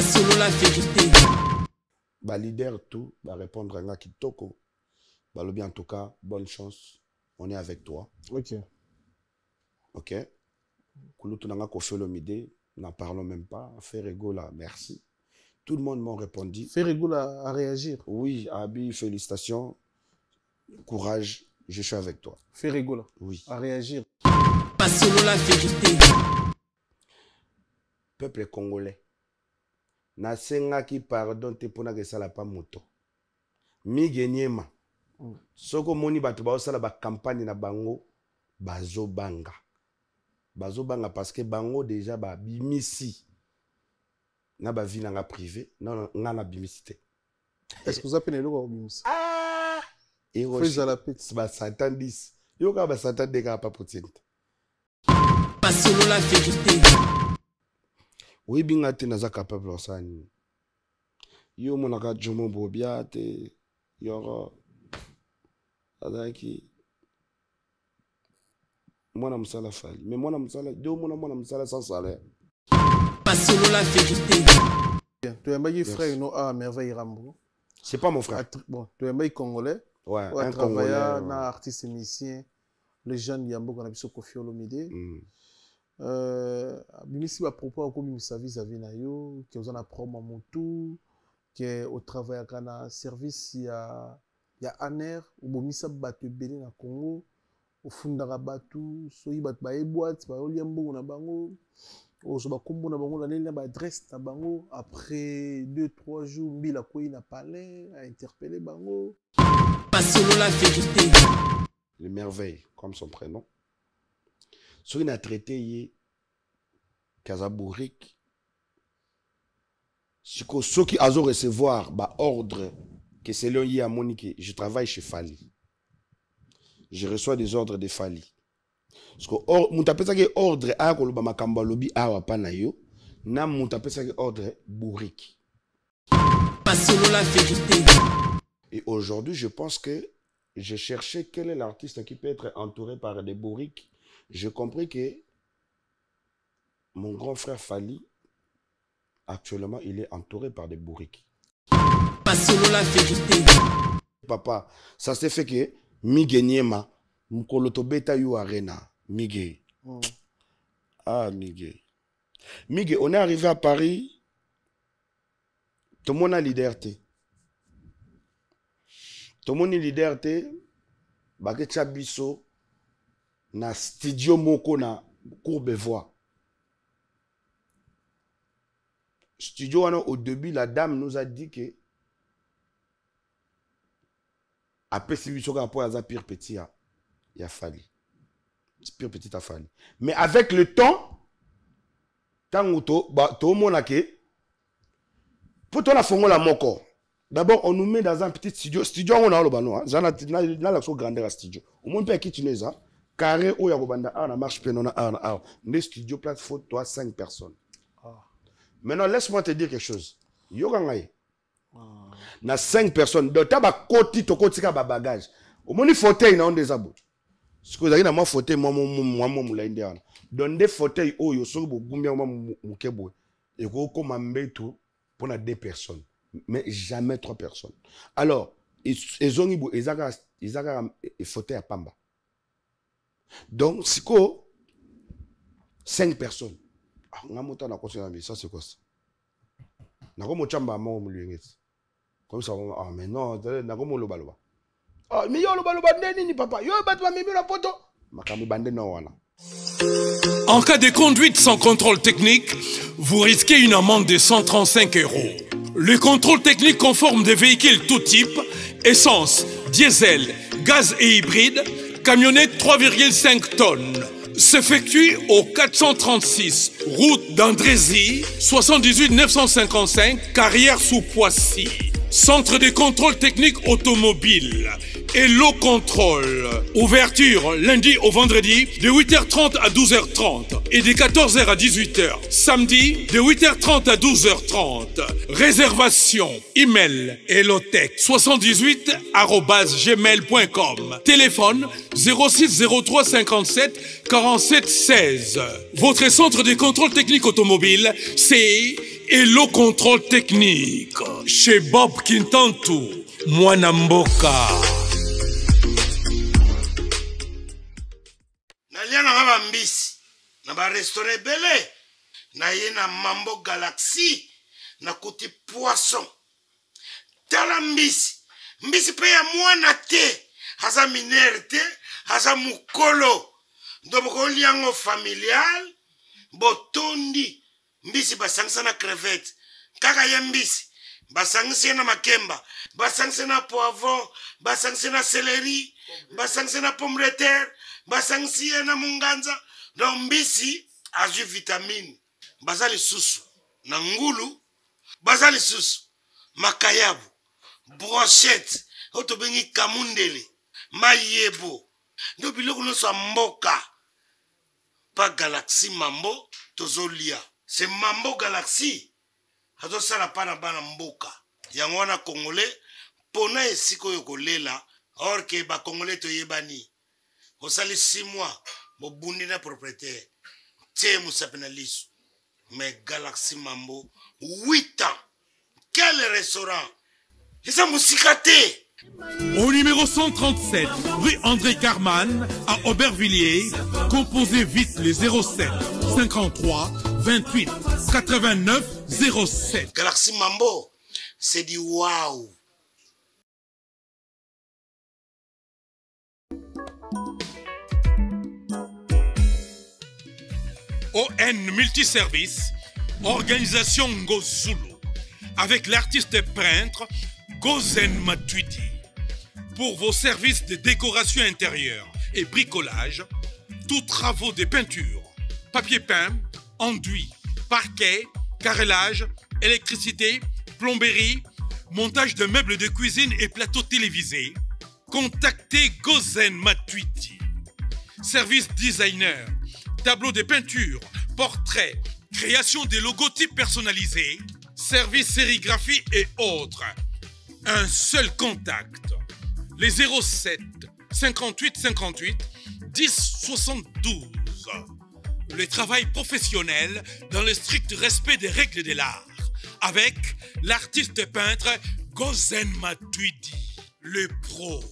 Pas solo la vérité. Bah leader tout, bah répondre à Kitoko. Bah lobby en tout cas, bonne chance. On est avec toi. Ok. Ok. Kouloutou nanga Kofelo Mide, n'en parlons même pas. Ferrego là, merci. Tout le monde m'a répondu. Ferrego à réagir. Oui, Abi, félicitations. Courage, je suis avec toi. Ferrego là. Oui. À réagir. Pas solo la vérité. Peuple congolais. Nasenga ki pardon te pona ke sala pa moto. Migenyema. Soko moni batu ba osala ba campagne na bango bazo banga. Bazo banga parce que bango déjà ba bimisi. Na ba vie nga privé, non nga na bimisité. Est-ce que vous appelez le roi bimisi? Ah! Et Fais à la pète. Ba Satan 10. Yo ka ba Satan de ka pa potente. Pas solo la vérité. Oui, binga te naza capable osani. Yo monaka jomo bobia te yoro adaki mwana musala fali. Mais mwana musala, deux mwana musala sans salaire. Pas solo la vérité. Bien. Tu es un frère non à merveille Rambo. C'est pas mon frère. Bon, tu es un congolais. Ouais, un Congolais. Un artiste et musicien. Le jeune Yambo qu'on a vu sur Koffi Olomide. Bimisi va propos à comme sa vis-à-vis na yo, que vous en a promo motu, que au travail à un service il y a Aner ou bomisa batu belé na Congo, au fundara batu, so y bat ba e boîte, ba oliambo na bango, au so ba kombo na bango la ba adresse na bango après 2-3 jours mbila ko ina parlé, a interpellé bango. Pas solo la vérité. Le merveille comme son prénom. Ce qu'il a traité hier, Kazabourik, ce qui a recevoir bah, ordre que c'est l'un hier à Monique, je travaille chez Fali. Je reçois des ordres de Fali. Parce que mon tapé ça que ordre à Kolobama Kamba Lobby à Wapanayo, na mon tapé ça que ordre Bourik. Pas solo la vérité. Et aujourd'hui, je pense que j'ai cherché quel est l'artiste qui peut être entouré par des Bourik. J'ai compris que mon grand frère Fali, actuellement, il est entouré par des bourriques. Pas solo la vérité. Papa, ça s'est fait que Miguel Niema, Mkoloto Beta Yu Arena, Miguel. Ah, Miguel. Miguel, on est arrivé à Paris, tout le monde a liberté. Tout le monde a liberté, Baguette Chabiso, na studio moko na Courbevoie. Studio au début la dame nous a dit que après si lui soka pour à pire petit il a fallu. Pire petit a fallu. Mais avec le temps tant to mona ke pour toi la fongo la moko. D'abord on nous met dans un petit studio on a le bano hein. Na la so grandeur studio. Au moins peut quitter ça. Carré où il y a une marche pénona le studio plate faute toi 5 personnes. Maintenant laisse-moi te dire quelque chose. Yogangaye. Na 5 personnes de taba koti to kotika ba bagage. Au moins fauteuil na on des abos. Ce que vous avez na moi fauteuil moi mula indiana. Donne des fauteuils oh yo so bo gumbia moi mukebo. Et ko comme mbeto pour na 2 personnes mais jamais 3 personnes. Alors ils ont ibu ezaka fauteuil à pamba. Donc, c'est quoi 5 personnes. Ah, on a monté dans la ça c'est quoi ça? On a monté dans la comme ça, ah, mais non, on a monté dans la ah, mais yo, le papa, yo, bat la photo. En cas de conduite sans contrôle technique, vous risquez une amende de 135 €. Le contrôle technique conforme des véhicules tout type, essence, diesel, gaz et hybride, camionnette 3,5 tonnes, s'effectue au 436, route d'Andrézy, 78 955, carrière sous Poissy. Centre de contrôle technique automobile. Hello Control. Ouverture lundi au vendredi de 8h30 à 12h30 et de 14h à 18h. Samedi de 8h30 à 12h30. Réservation email helotech78@gmail.com. Téléphone 06 03 57 47 16. Votre centre de contrôle technique automobile, c'est Hello contrôle technique chez Bob Kintantu, Mwana Mboka. Nalia na ngaba mbisi na ba restaurant belé na ye na Mambo Galaxy na kuti poisson tala mbisi pe ya mwana te haza minere te haza mukolo ndoboko liango familial botondi mbisi basangisa na crevette kaka ya mbisi basangisa na makemba basangisa na poivron basangisa na céleri basangisa na pomme de terre basangisa na munganza donc mbisi azu vitamine bazali susu na ngulu bazali susu makayabu brochette oto bengi kamundele mayebo ndo biloko nyonso mboka pa Galaxy Mambo tozolia c'est Mambo Galaxy azosala pana bana mboka yango wana congolais pona esika oyo kolela or ke ba congolais toyebani osali 6 mois bobundi na propriétaire tie musapena liso mais Galaxy Mambo 8 ans quel restaurant isa musikate. Au numéro 137, rue André Carman, à Aubervilliers, composez vite les 07 53 28 89 07. Galaxy Mambo, c'est du waouh. ON Multiservice, organisation Ngozulu, avec l'artiste peintre Gozen Matuidi. Pour vos services de décoration intérieure et bricolage, tous travaux de peinture, papier peint, enduit, parquet, carrelage, électricité, plomberie, montage de meubles de cuisine et plateaux télévisés, contactez Gozen Matuidi. Service designer, tableau de peinture, portrait, création des logotypes personnalisés, service sérigraphie et autres. Un seul contact. Les 07 58 58 10 72. Le travail professionnel dans le strict respect des règles de l'art. Avec l'artiste peintre Gozen Matuidi, le pro.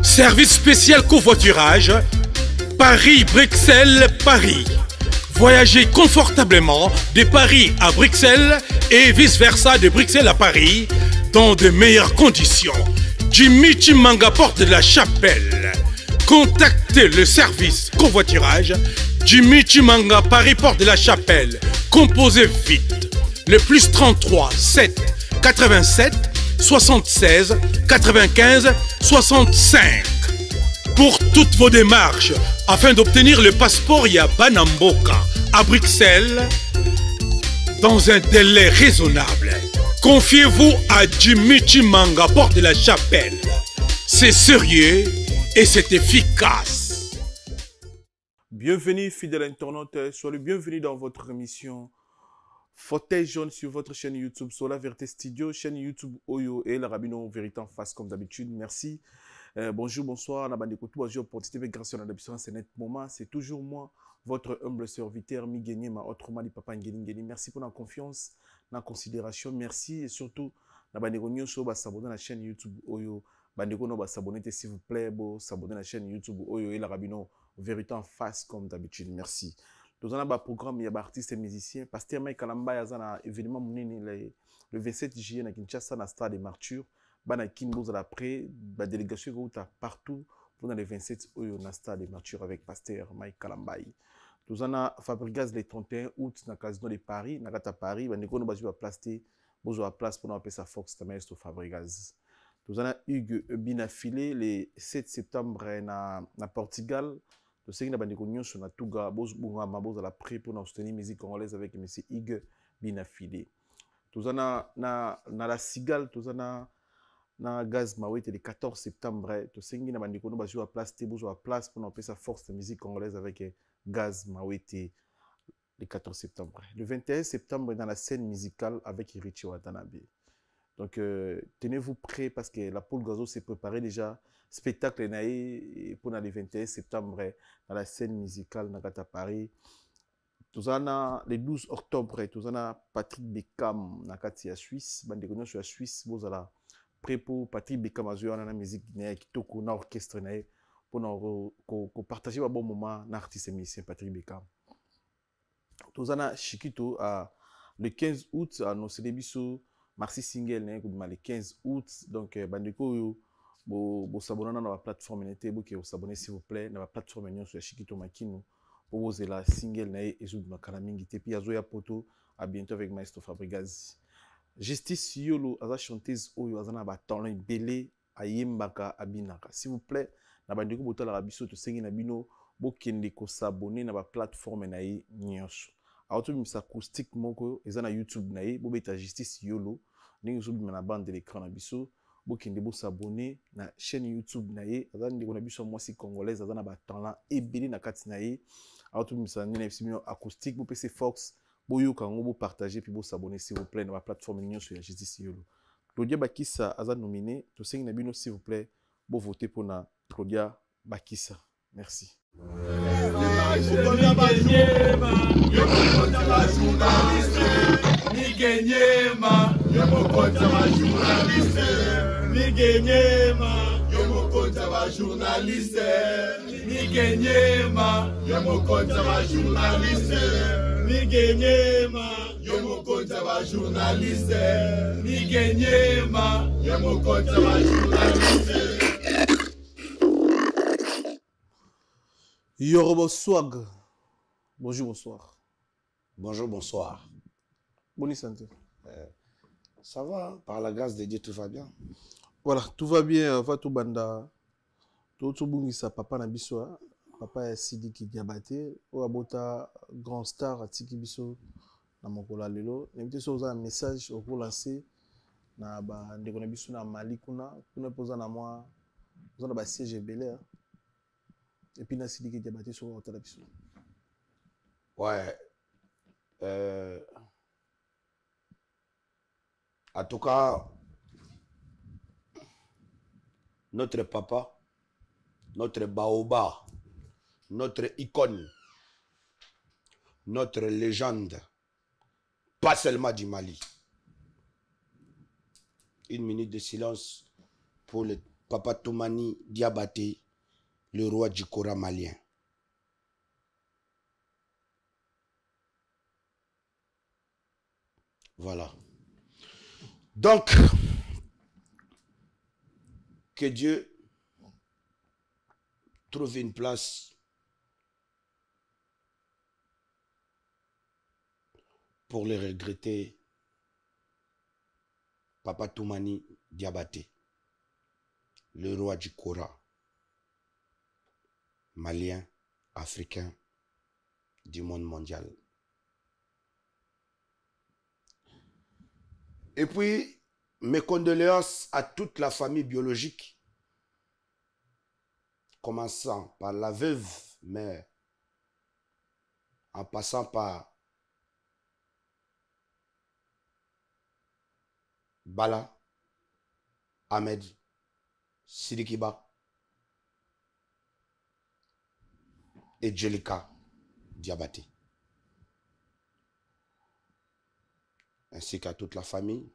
Service spécial covoiturage, Paris-Bruxelles-Paris. Voyagez confortablement de Paris à Bruxelles et vice-versa de Bruxelles à Paris dans de meilleures conditions. Jimmy Chimanga, porte de la Chapelle. Contactez le service covoiturage Jimmy Chimanga, Paris, porte de la Chapelle. Composez vite. Le plus 33 7 87 76 95 65. Pour toutes vos démarches, afin d'obtenir le passeport Yabana Mboka à Bruxelles, dans un délai raisonnable, confiez-vous à Jimmy Chimanga, porte de la Chapelle. C'est sérieux et c'est efficace. Bienvenue, fidèles internautes, soyez bienvenus dans votre émission Fauteuil jaune sur votre chaîne YouTube Sola Vérité Studio, chaîne YouTube Oyo et le Rabino Vérité en face comme d'habitude. Merci. Bonjour, bonsoir, bonjour, opportunité, grâce à l'adoption, c'est net moment. C'est toujours moi, votre humble serviteur, Miguel ma autrement dit Papa Ngeli. Merci pour la confiance, la considération. Merci et surtout, s'abonner à la chaîne YouTube Oyo. S'abonner s'il vous plaît, s'abonner à la chaîne YouTube Oyo et le Rabino Vérité en face comme d'habitude. Merci. Nous avons un programme, il y a des artistes et musiciens. Pasteur Mike Kalamba, il y a un événement le 27 juillet à Kinshasa, dans le stade des Martyrs. Bana Kinbouz après, la délégation qui est partout pour le 27 dans le stade des Martyrs avec Pasteur Mike Kalamba. Nous avons Fabregas le 31 août dans le casino de Paris, dans Paris. Nous avons place pour nous sa Fox Tamesto Fabregas. Nous avons Hugues Binafilé le 7 septembre dans Portugal. Nous avons Bandikonion sur la Touga, Boz à la pré pour nous soutenir la musique congolaise avec M. Hugues Binafilé. Nous avons la Cigale, nous avons na Gaz Mawete le 14 septembre. Nous avons place pour nous sa force de musique congolaise avec Gaz Mawete le 14 septembre. Le 21 septembre, dans la scène musicale avec Richie Watanabe. Donc, tenez-vous prêts parce que la Poule Gazo s'est préparée déjà. Spectacle pour le 21 septembre dans la scène musicale à Paris. Tout ça, le 12 octobre, tout ça, Patrick Beckham à Suisse. Bande de sur la Suisse, vous allez prêt pour Patrick Beckham à jouer dans la musique guinéenne qui toque dans l'orchestre pour partager un bon moment l'artiste musicien Patrick Beckham. Tout ça, Chiquito le 15 août, nous célébrons Marcy Single le 15 aout. Donc, bandeko vous s'abonner dans la plateforme vous s'abonner s'il vous plaît dans la plateforme sur Chiquito Makino pour vous la single et zouk kalamingi te puis azoya poto à bientôt avec Maestro Fabregazi. Justice Yolo aza chanteuse oyo azana ba talent belé ayembaka abinaka. S'il vous plaît na bandeko botala rabiso to sengi na bino bokende ko s'abonner na ba plateforme na ye nyonso. Auto misa acoustique moko ezana YouTube na ye bobeta Justice Yolo ndenge zo bima na bande de l'écran na biso bokende bo s'abonner na chaîne YouTube na ye azana ndeko na biso mwasi congolaise azana ba talent ebele na kati na ye auto misa nene bino acoustique bo PC Fox boyo kango bo partager puis bo s'abonner s'il vous plaît na ba plateforme nyonso ya Justice Yolo. Claudia Bakissa azana nominé to sengi na bino s'il vous plaît bo voter pour na Claudia Bakissa. Merci. Yorobo Swag. Bonjour, bonsoir. Bonjour, bonsoir. Bonne santé. Ça va, hein? Par la grâce de Dieu, tout va bien. Voilà, tout va bien. Va tout banda. Tout bungisa papa na biso. Papa Sidiki Diabaté. O abota grand star atiki biso na mokola lelo. N'importe so un message au relancer na ba ndeko na biso na Mali kuna posa na moi. Vous ba siège belé. Et puis na Sidiki Diabaté sur la télévision. Ouais. En tout cas, notre papa, notre baobab, notre icône, notre légende, pas seulement du Mali. Une minute de silence pour le papa Toumani Diabaté, le roi du Kora malien. Voilà. Donc, que Dieu trouve une place pour le regretter, Papa Toumani Diabaté, le roi du Kora, malien, africain, du monde mondial. Et puis, mes condoléances à toute la famille biologique, commençant par la veuve mère, en passant par Bala, Ahmed, Sidikiba et Jelika Diabaté. Ainsi qu'à toute la famille,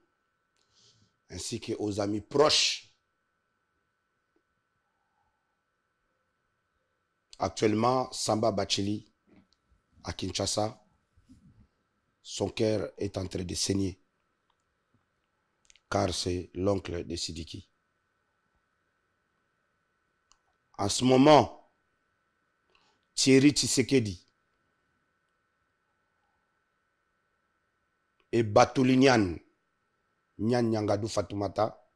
ainsi qu'aux amis proches. Actuellement, Samba Bacheli, à Kinshasa, son cœur est en train de saigner, car c'est l'oncle de Sidiki. En ce moment, Thierry Tshisekedi et Batoulignan, Nyan Nyangadou Fatoumata,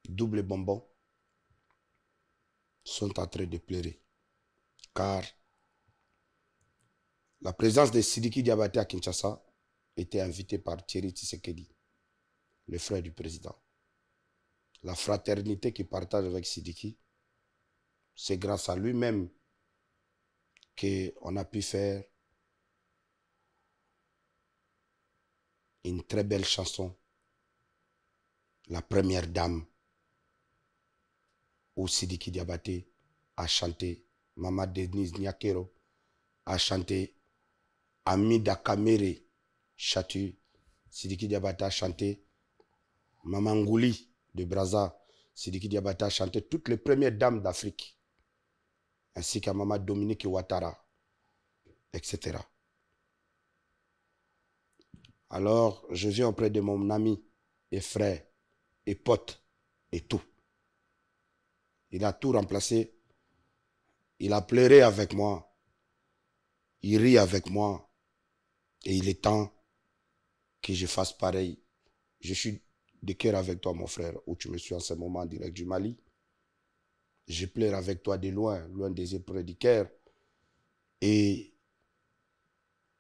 double bonbon, sont en train de pleurer. Car la présence de Sidiki Diabaté à Kinshasa était invitée par Thierry Tshisekedi, le frère du président. La fraternité qu'il partage avec Sidiki, c'est grâce à lui-même qu'on a pu faire une très belle chanson la première dame, où Sidiki Diabaté a chanté, Maman Denise Nyakero a chanté, Amida Kamere Chatu, Sidiki Diabaté a chanté, Maman Ngouli de Brazza, Sidiki Diabaté a chanté, toutes les premières dames d'Afrique, ainsi qu'à Maman Dominique Ouattara, etc. Alors, je viens auprès de mon ami et frère et pote et tout. Il a tout remplacé. Il a pleuré avec moi. Il rit avec moi. Et il est temps que je fasse pareil. Je suis de cœur avec toi, mon frère, où tu me suis en ce moment en direct du Mali. Je pleure avec toi de loin, loin des épreuves du cœur. Et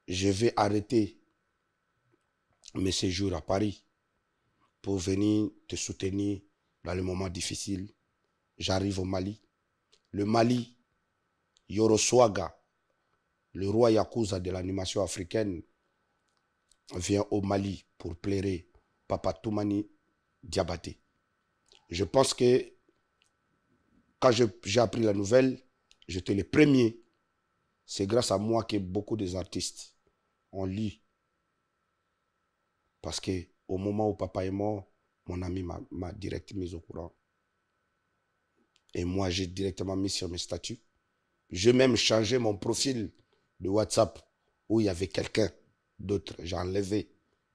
je vais arrêter mes séjours à Paris pour venir te soutenir dans les moments difficiles. J'arrive au Mali. Le Mali, Yoroswaga, le roi Yakuza de l'animation africaine, vient au Mali pour plairer Papa Toumani Diabaté. Je pense que quand j'ai appris la nouvelle, j'étais le premier. C'est grâce à moi que beaucoup des artistes ont lu. Parce qu'au moment où papa est mort, mon ami m'a directement mis au courant. Et moi, j'ai directement mis sur mes statuts. J'ai même changé mon profil de WhatsApp où il y avait quelqu'un d'autre. J'ai enlevé.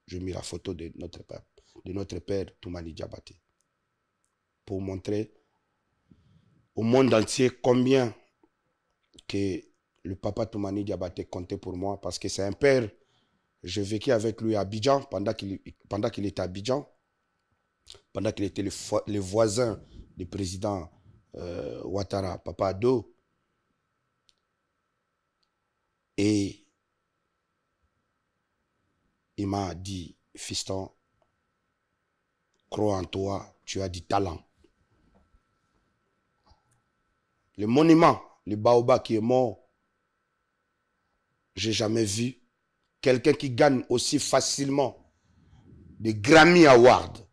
J'ai mis la photo de notre père Toumani Diabaté. Pour montrer au monde entier combien que le papa Toumani Diabaté comptait pour moi. Parce que c'est un père. J'ai vécu avec lui à Abidjan pendant qu'il était à Abidjan. Pendant qu'il était le voisin du président Ouattara, Papa Ado. Et il m'a dit, fiston, crois en toi, tu as du talent. Le monument, le baobab qui est mort, j'ai jamais vu quelqu'un qui gagne aussi facilement des Grammy Awards.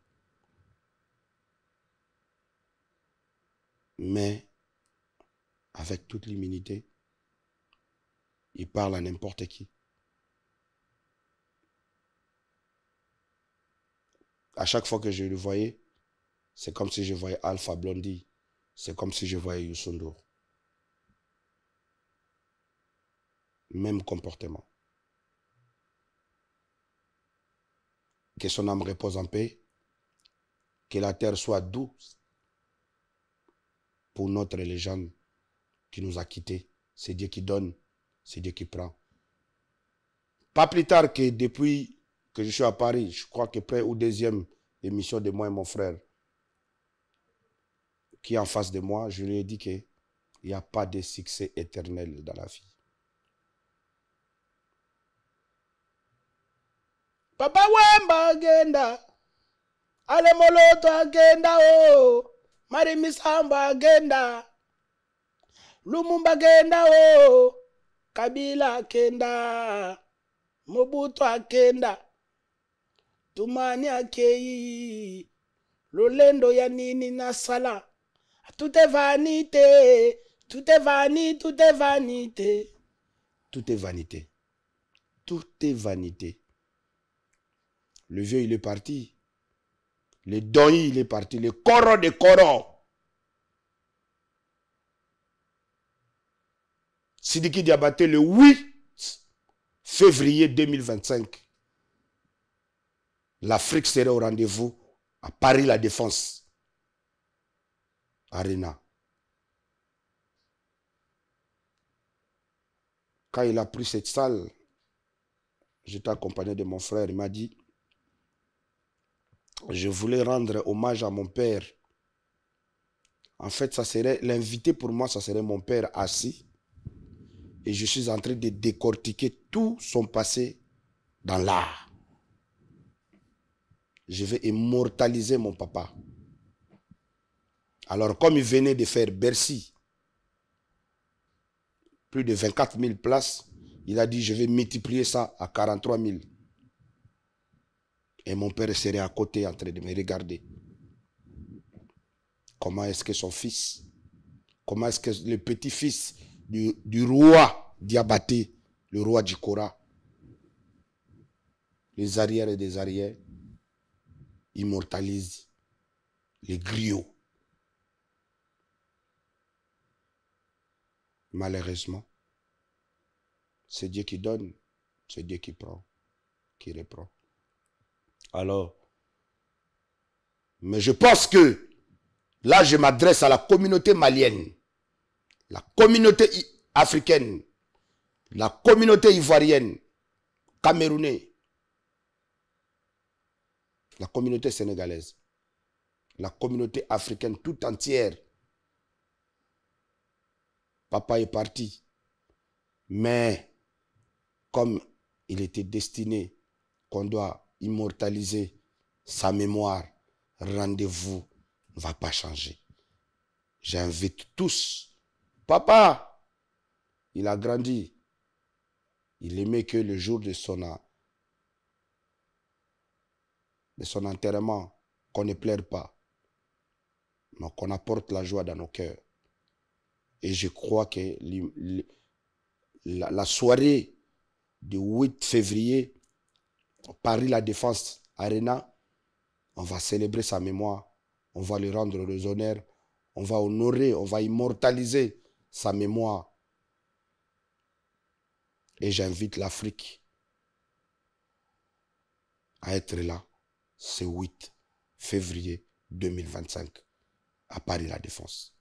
Mais avec toute l'humilité, il parle à n'importe qui. À chaque fois que je le voyais, c'est comme si je voyais Alpha Blondy. C'est comme si je voyais Youssou N'Dour. Même comportement. Que son âme repose en paix. Que la terre soit douce pour notre légende qui nous a quittés. C'est Dieu qui donne, c'est Dieu qui prend. Pas plus tard que depuis que je suis à Paris, je crois que près ou deuxième émission de moi et mon frère, qui est en face de moi, je lui ai dit qu'il n'y a pas de succès éternel dans la vie. Papa Wemba agenda, Ale Moloto agenda, oh, Mari Misamba agenda, Lumumba agenda, oh, Kabila agenda, Mobutu agenda, Toumani akei, Lolendo ya nini nasala, tout est vanité, tout est vanité, tout est vanité. Tout est vanité. Tout est vanité. Le vieux, il est parti. Le doi, il est parti. Le coro de coro. Sidiki Diabaté, le 8 février 2025. L'Afrique serait au rendez-vous à Paris La Défense. Arena. Quand il a pris cette salle, j'étais accompagné de mon frère, il m'a dit, je voulais rendre hommage à mon père. En fait, ça serait l'invité pour moi, ça serait mon père assis. Et je suis en train de décortiquer tout son passé dans l'art. Je vais immortaliser mon papa. Alors, comme il venait de faire Bercy, plus de 24 000 places, il a dit, je vais multiplier ça à 43 000. Et mon père serait à côté en train de me regarder. comment est-ce que son fils, comment est-ce que le petit-fils du roi Diabaté, le roi du Kora, les arrières et des arrières, immortalisent les griots. Malheureusement, c'est Dieu qui donne, c'est Dieu qui prend, qui reprend. Alors, mais je pense que là, je m'adresse à la communauté malienne, la communauté africaine, la communauté ivoirienne, camerounaise, la communauté sénégalaise, la communauté africaine tout entière. Papa est parti, mais comme il était destiné qu'on doit immortaliser sa mémoire, rendez-vous ne va pas changer. J'invite tous. Papa, il a grandi. Il aimait que le jour de son enterrement, qu'on ne pleure pas, mais qu'on apporte la joie dans nos cœurs. Et je crois que la soirée du 8 février, Paris La Défense Arena, on va célébrer sa mémoire, on va lui rendre les honneurs, on va honorer, on va immortaliser sa mémoire. Et j'invite l'Afrique à être là ce 8 février 2025 à Paris La Défense.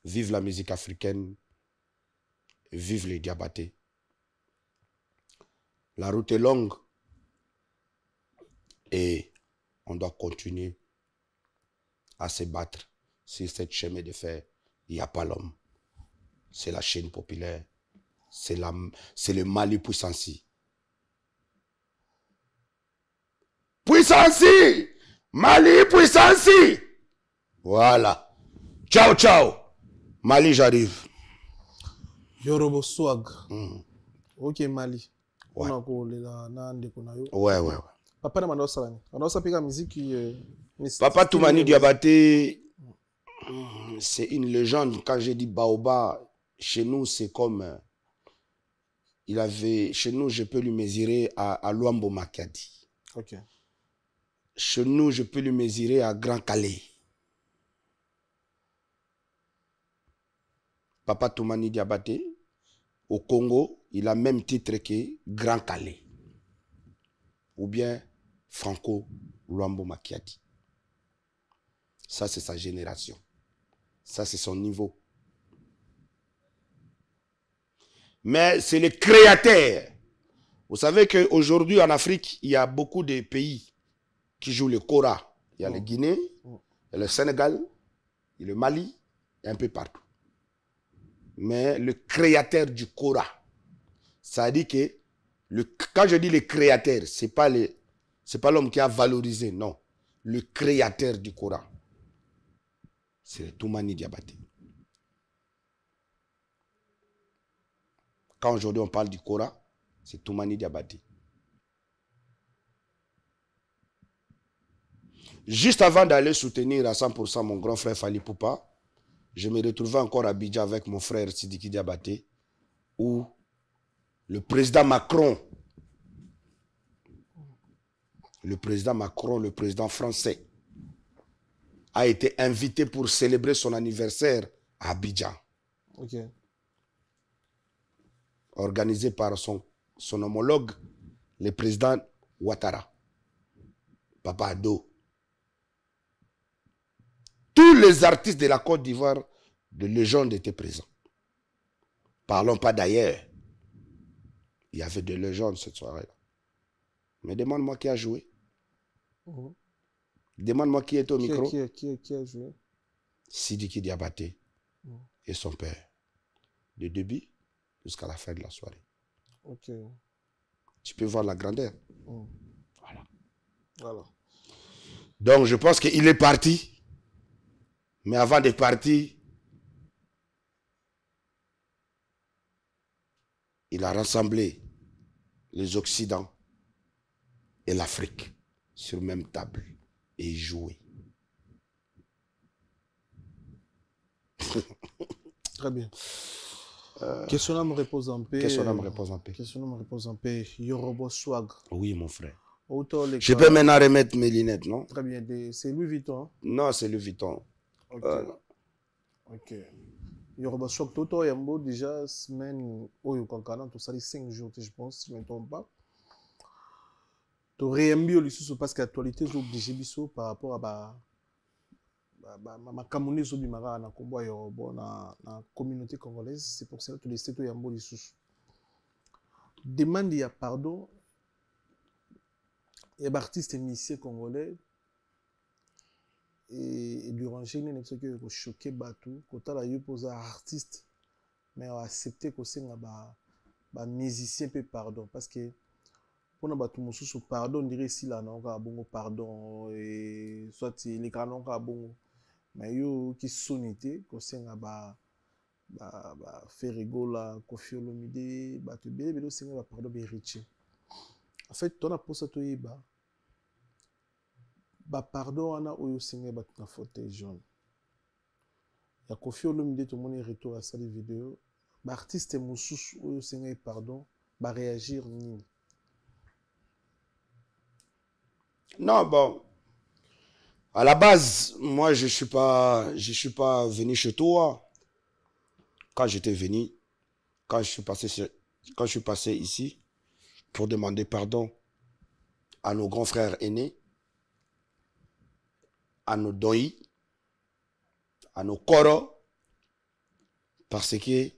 Vive la musique africaine, vive les Diabatés. La route est longue et on doit continuer à se battre sur cette chemin de fer. Il n'y a pas l'homme. C'est la chaîne populaire. C'est le Mali puissanci. Puissanci! Mali puissanci! Voilà. Ciao, ciao. Mali, j'arrive. Yorobo swag. Ok, Mali. Ouais. Ouais. Papa na mando salami. Mando sapika musique Papa Toumani Diabaté, c'est une légende. Quand j'ai dit Baoba, chez nous, c'est comme chez nous, je peux lui mesurer à Luambo Makadi. Ok. Chez nous, je peux lui mesurer à Grand Calais. Papa Toumani Diabaté, au Congo, il a même titre que Grand Calais. Ou bien Franco Luambo Makiadi. Ça, c'est sa génération. Ça, c'est son niveau. Mais c'est le créateur. Vous savez qu'aujourd'hui, en Afrique, il y a beaucoup de pays qui jouent le Kora. Il y a le Guinée, il y a le Sénégal, il y a le Mali, et un peu partout. Mais le créateur du Kora, ça dit que, quand je dis le créateur, ce n'est pas l'homme qui a valorisé, non. Le créateur du Kora, c'est Toumani Diabaté. Quand aujourd'hui on parle du Kora, c'est Toumani Diabaté. Juste avant d'aller soutenir à 100% mon grand frère Fali Poupa, je me retrouvais encore à Abidjan avec mon frère Sidiki Diabaté, où le président Macron, le président français, a été invité pour célébrer son anniversaire à Abidjan. Ok. Organisé par son homologue, le président Ouattara, Papa Ado. Tous les artistes de la Côte d'Ivoire de légende étaient présents. Parlons pas d'ailleurs. Il y avait des légendes cette soirée-là. Mais demande-moi qui a joué. Demande-moi qui est au micro. Qui a joué? Sidiki Diabaté et son père. De début jusqu'à la fin de la soirée. Ok. Tu peux voir la grandeur. Voilà. Donc je pense qu'il est parti. Mais avant de partir, il a rassemblé les Occidents et l'Afrique sur même table et joué. Très bien. Question là me repose en paix. Question là me repose en paix. Question là me repose en paix. Yorobo Swag. Oui, mon frère. Autant les Je cas- peux maintenant remettre mes lunettes, non? Très bien. C'est Louis Vuitton. Hein? Non, c'est Louis Vuitton. Ok. Ok. Yorobo Swag, Toto Yambo, déjà, semaine, Oyo Kankana, tout ça, les 5 jours, je pense, si je ne me trompe pas. Tu réembio le sous parce que l'actualité est obligée par rapport à ma communauté Zobimara na combo Yorobo na communauté congolaise. C'est pour ça que tu laisses tout Yambo le sous. Demande il y a pardon. Il y a des artistes et musiciens congolais. Et durant j'ai une chose qui a choqué Batou, quand on a eu posé artiste, mais on a accepté que c'est un musicien peu pardon parce que pour nous Batou Moussou pardon on dirait si là non bon pardon et soit les canons bon mais yo qui sonité que c'est un faire rigola Koffi Olomide Batou bien c'est un pardon bien riche en fait on a posé tout yeba pardon on a oyo singe na fauteuil jaune ya Koffi Olomide tout le monde retour à ça les vidéos artiste Moussous oyo singe pardon réagir ni Non, bon. À la base, moi, je suis pas venu chez toi. Quand j'étais venu, quand je suis passé ici pour demander pardon à nos grands frères aînés, à nos doi, à nos koro, parce que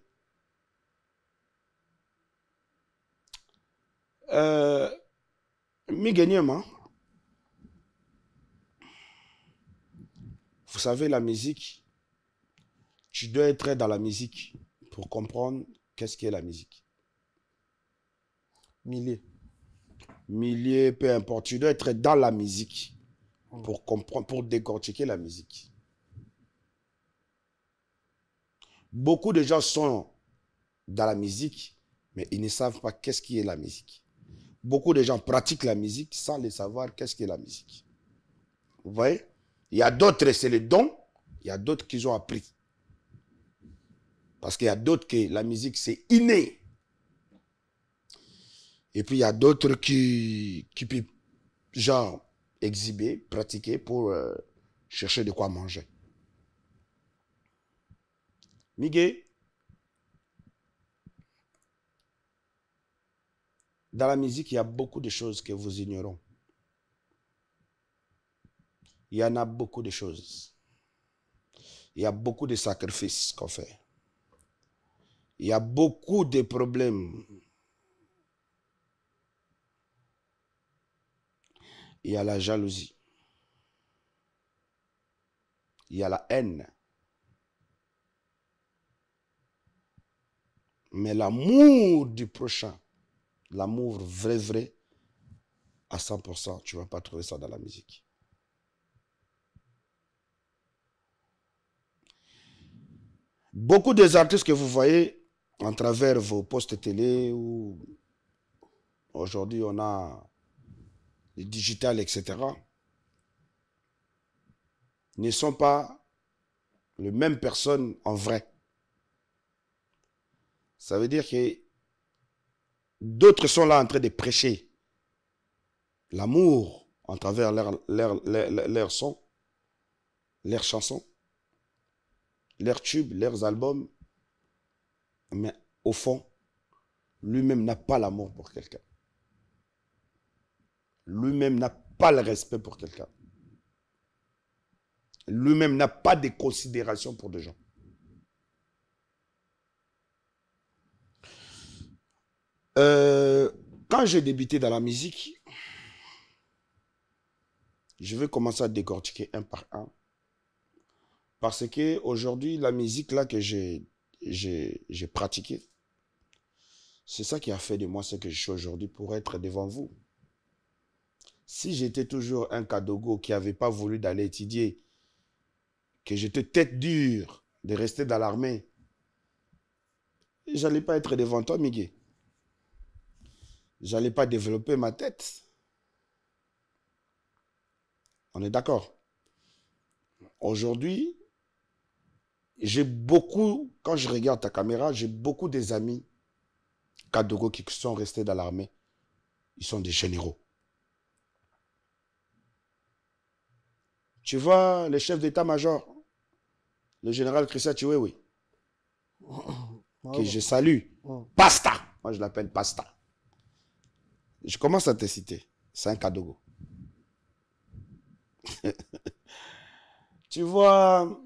Miguel, vous savez, la musique, tu dois être dans la musique pour comprendre qu'est-ce qu'est la musique. Milliers, Peu importe, tu dois être dans la musique pour comprendre, pour décortiquer la musique. Beaucoup de gens sont dans la musique, mais ils ne savent pas qu'est-ce qui est la musique. Beaucoup de gens pratiquent la musique sans le savoir qu'est-ce qu'est la musique. Vous voyez? Il y a d'autres, c'est le don. Il y a d'autres qui ont appris. Parce qu'il y a d'autres que la musique, c'est inné. Et puis, il y a d'autres qui peuvent, genre, exhiber, pratiquer pour chercher de quoi manger. Miguel, dans la musique, il y a beaucoup de choses que vous ignorez. Il y en a beaucoup de choses. Il y a beaucoup de sacrifices qu'on fait. Il y a beaucoup de problèmes. Il y a la jalousie. Il y a la haine. Mais l'amour du prochain, l'amour vrai, à 100%, tu ne vas pas trouver ça dans la musique. Beaucoup des artistes que vous voyez en travers vos postes télé ou aujourd'hui on a le digital, etc. ne sont pas les mêmes personnes en vrai. Ça veut dire que d'autres sont là en train de prêcher l'amour en travers leurs sons, leurs chansons, leurs tubes, leurs albums. Mais au fond, lui-même n'a pas l'amour pour quelqu'un. Lui-même n'a pas le respect pour quelqu'un. Lui-même n'a pas de considération pour des gens. Quand j'ai débuté dans la musique, je vais commencer à décortiquer un par un. Parce que aujourd'hui, la musique là que j'ai pratiquée, c'est ça qui a fait de moi ce que je suis aujourd'hui pour être devant vous. Si j'étais toujours un Kadogo qui n'avait pas voulu d'aller étudier, que j'étais tête dure de rester dans l'armée, je n'allais pas être devant toi, Miguel. Je n'allais pas développer ma tête. On est d'accord? Aujourd'hui, j'ai beaucoup, quand je regarde ta caméra, j'ai beaucoup des amis Kadogo qui sont restés dans l'armée. Ils sont des généraux. Tu vois le chef d'état-major, le général Christian Chiwewe, que je salue. Pasta. Moi, je l'appelle Pasta. Je commence à te citer. C'est un Kadogo. Tu vois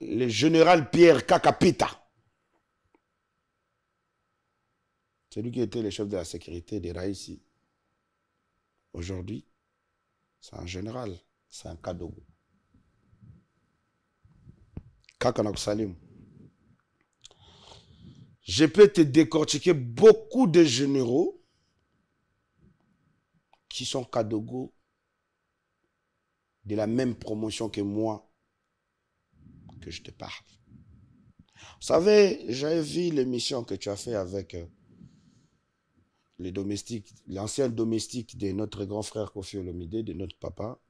le général Pierre Kakapita. C'est lui qui était le chef de la sécurité des Raïsi. Aujourd'hui, c'est un général. C'est un Kadogo. Kakanak Salim. Je peux te décortiquer beaucoup de généraux qui sont Kadogo de la même promotion que moi, que je te parle. Vous savez, j'avais vu l'émission que tu as fait avec les domestiques, l'ancien domestique de notre grand frère Kofi Olomide, de notre papa.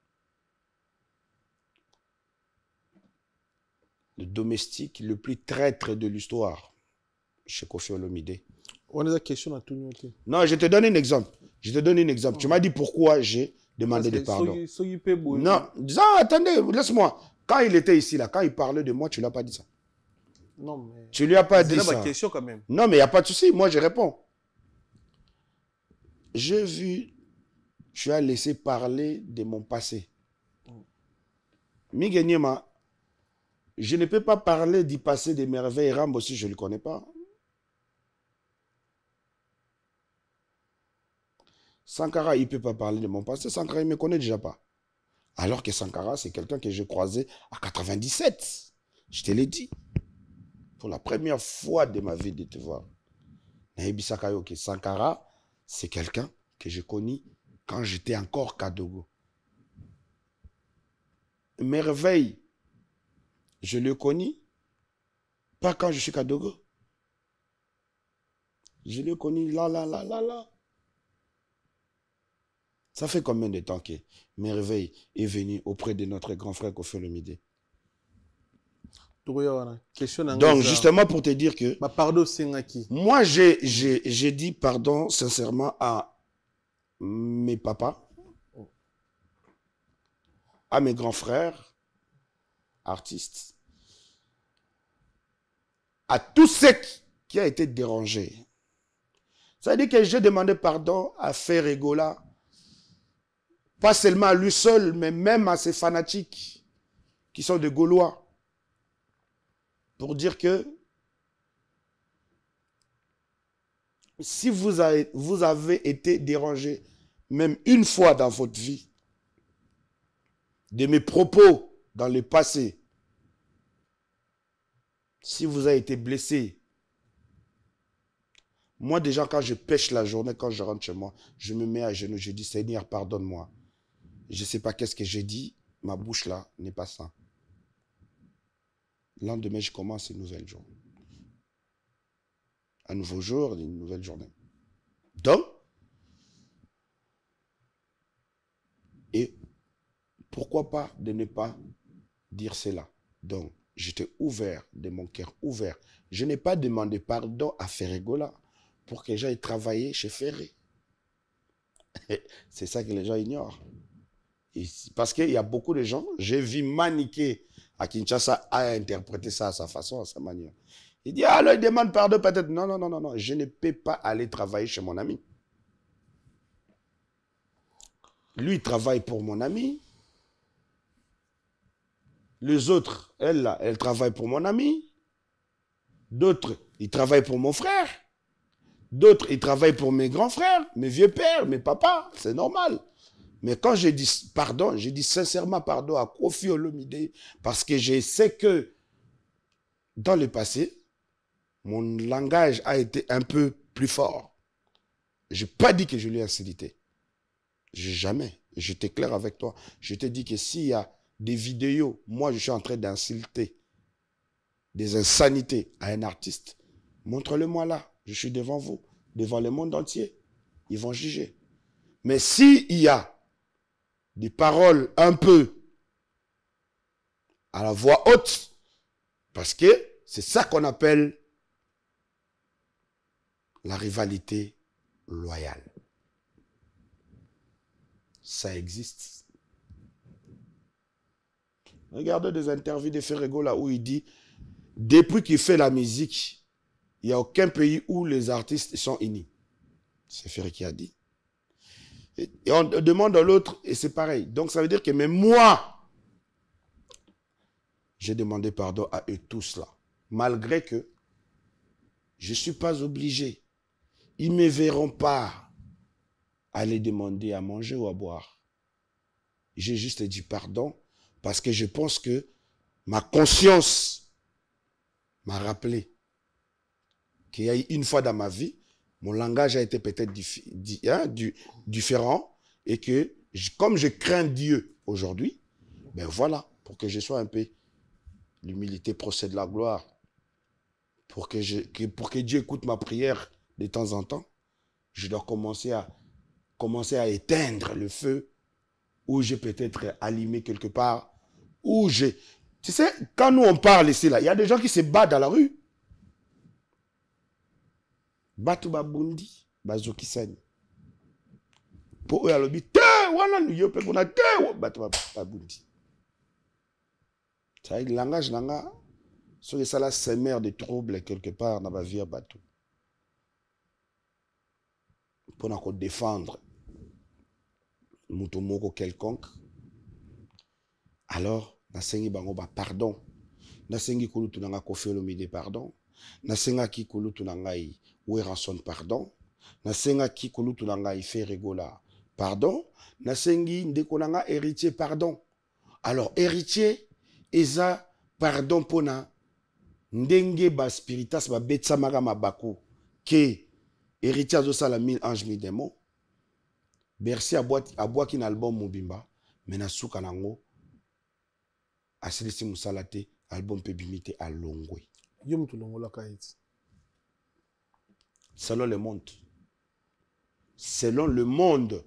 Le domestique le plus traître de l'histoire chez Kofi Olomide. On a des questions à tout le monde. Non, je te donne un exemple. Je te donne un exemple. Tu m'as dit pourquoi j'ai demandé des pardons. Non, attendez, laisse-moi. Quand il était ici, là, quand il parlait de moi, tu ne l'as pas dit ça. Non, mais... Tu lui as pas dit ça. C'est ma question quand même. Non, mais il n'y a pas de souci. Moi, je réponds. J'ai vu, tu as laissé parler de mon passé. Miguel, je ne peux pas parler du passé des merveilles Rambo si je ne le connais pas. Sankara, il ne peut pas parler de mon passé. Sankara, il ne me connaît déjà pas. Alors que Sankara, c'est quelqu'un que j'ai croisé à 97. Je te l'ai dit. Pour la première fois de ma vie de te voir. Sankara, c'est quelqu'un que j'ai connu quand j'étais encore Kadogo. Merveille, je l'ai connu pas quand je suis Kadogo. Je l'ai connu là. Ça fait combien de temps que Merveille est venu auprès de notre grand frère Kofi Olomide? Donc, justement, pour te dire que... Moi, j'ai dit pardon sincèrement à mes papas, à mes grands frères, artistes, à tous ceux qui ont été dérangés. Ça veut dire que j'ai demandé pardon à Ferregola, pas seulement à lui seul, mais même à ses fanatiques qui sont des Gaulois. Pour dire que si vous avez été dérangé, même une fois dans votre vie, de mes propos dans le passé, si vous avez été blessé, moi déjà quand je pêche la journée, quand je rentre chez moi, je me mets à genoux, je dis Seigneur, pardonne-moi. Je ne sais pas qu'est-ce que j'ai dit, ma bouche là n'est pas saine. Le lendemain, je commence une nouvelle journée. Un nouveau jour, une nouvelle journée. Donc, et pourquoi pas de ne pas dire cela? Donc, j'étais ouvert, de mon cœur ouvert. Je n'ai pas demandé pardon à Ferregola pour que j'aille travailler chez Ferré. C'est ça que les gens ignorent. Et parce qu'il y a beaucoup de gens, j'ai vu Maniké à Kinshasa a interprété ça à sa façon, à sa manière. Il dit, alors il demande pardon peut-être. Non, je ne peux pas aller travailler chez mon ami. Lui, il travaille pour mon ami. Les autres, elle travaille pour mon ami. D'autres, ils travaillent pour mon frère. D'autres, ils travaillent pour mes grands frères, mes vieux pères, mes papas. C'est normal. Mais quand j'ai dit pardon, j'ai dit sincèrement pardon à Kofi Olomide parce que je sais que dans le passé, mon langage a été un peu plus fort. Je n'ai pas dit que je l'ai insulté. Jamais. J'étais clair avec toi. Je t'ai dit que s'il y a des vidéos, moi je suis en train d'insulter des insanités à un artiste, montre-le-moi là. Je suis devant vous, devant le monde entier. Ils vont juger. Mais s'il y a des paroles un peu à la voix haute, parce que c'est ça qu'on appelle la rivalité loyale. Ça existe. Regardez des interviews de Ferrego là où il dit, depuis qu'il fait la musique, il n'y a aucun pays où les artistes sont unis. C'est Ferré qui a dit. Et on demande à l'autre, et c'est pareil. Donc ça veut dire que même moi, j'ai demandé pardon à eux tous là. Malgré que je ne suis pas obligé. Ils ne me verront pas aller demander à manger ou à boire. J'ai juste dit pardon parce que je pense que ma conscience m'a rappelé qu'il y a eu une fois dans ma vie, mon langage a été peut-être différent et que comme je crains Dieu aujourd'hui, ben voilà, pour que je sois un peu, l'humilité procède la gloire, pour que Dieu écoute ma prière de temps en temps, je dois commencer à éteindre le feu où j'ai peut-être allumé quelque part, où j'ai... Tu sais, quand nous on parle ici, là, il y a des gens qui se battent dans la rue. Batu babundi, bazokisani. Pour eux, alobi, te, wana nuyo pe kuna te, batu babundi. Ça veut dire, le langage nanga, c'est ça là, c'est mère de troubles quelque part dans ma vie à Batu. Pour nous défendre, mutomoko quelconque. Alors, nasengi bango ba pardon. Nasengi kulutu nanga kofiolomide pardon. Nasenga ki kulutu nangai Weranson pardon. Nasenga ki kulutu nangai Ferregola pardon. Nasengi ndeko nanga héritier pardon. Alors héritier eza pardon pona ndenge ba spiritas ba betsa maga mabaku ke héritier azosala 1000 anges 1000 démons. Bercy a boit qui album mobimba mais na suka nango asilisi musalate album pe bimite a longwe. Yom tu longola kaiti. Selon le monde. Selon le monde.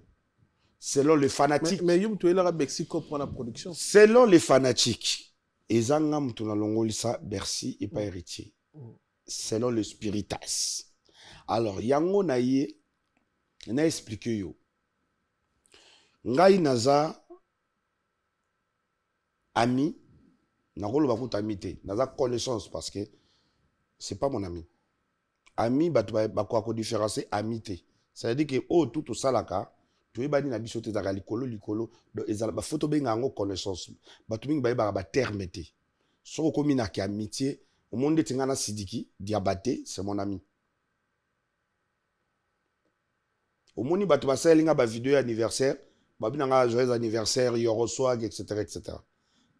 Selon les fanatiques. Mais yom tu elara Mexico pour la production. Selon les fanatiques. Ezanga mutuna longolisa Bercy et pas héritier. Selon le spiritas. Alors yango na ye na expliqué yo. Ngai naza ami. Nakolo bakuta amité. Naza connaissance parce que c'est pas mon ami. Ami, bako différencier amité. Ça veut dire que oh tout salaka, tu es bani na biso te zaka likolo donc ezala ba photo benga ngo connaissance. Batu mingi ba terme te. Soko komi na ki amitié, au monde tingana Sidiki, Diabaté, c'est mon ami. Au monde batu ba salinga ba vidéo anniversaire, ba binanga joyeux anniversaire, yoro swag etc. etc.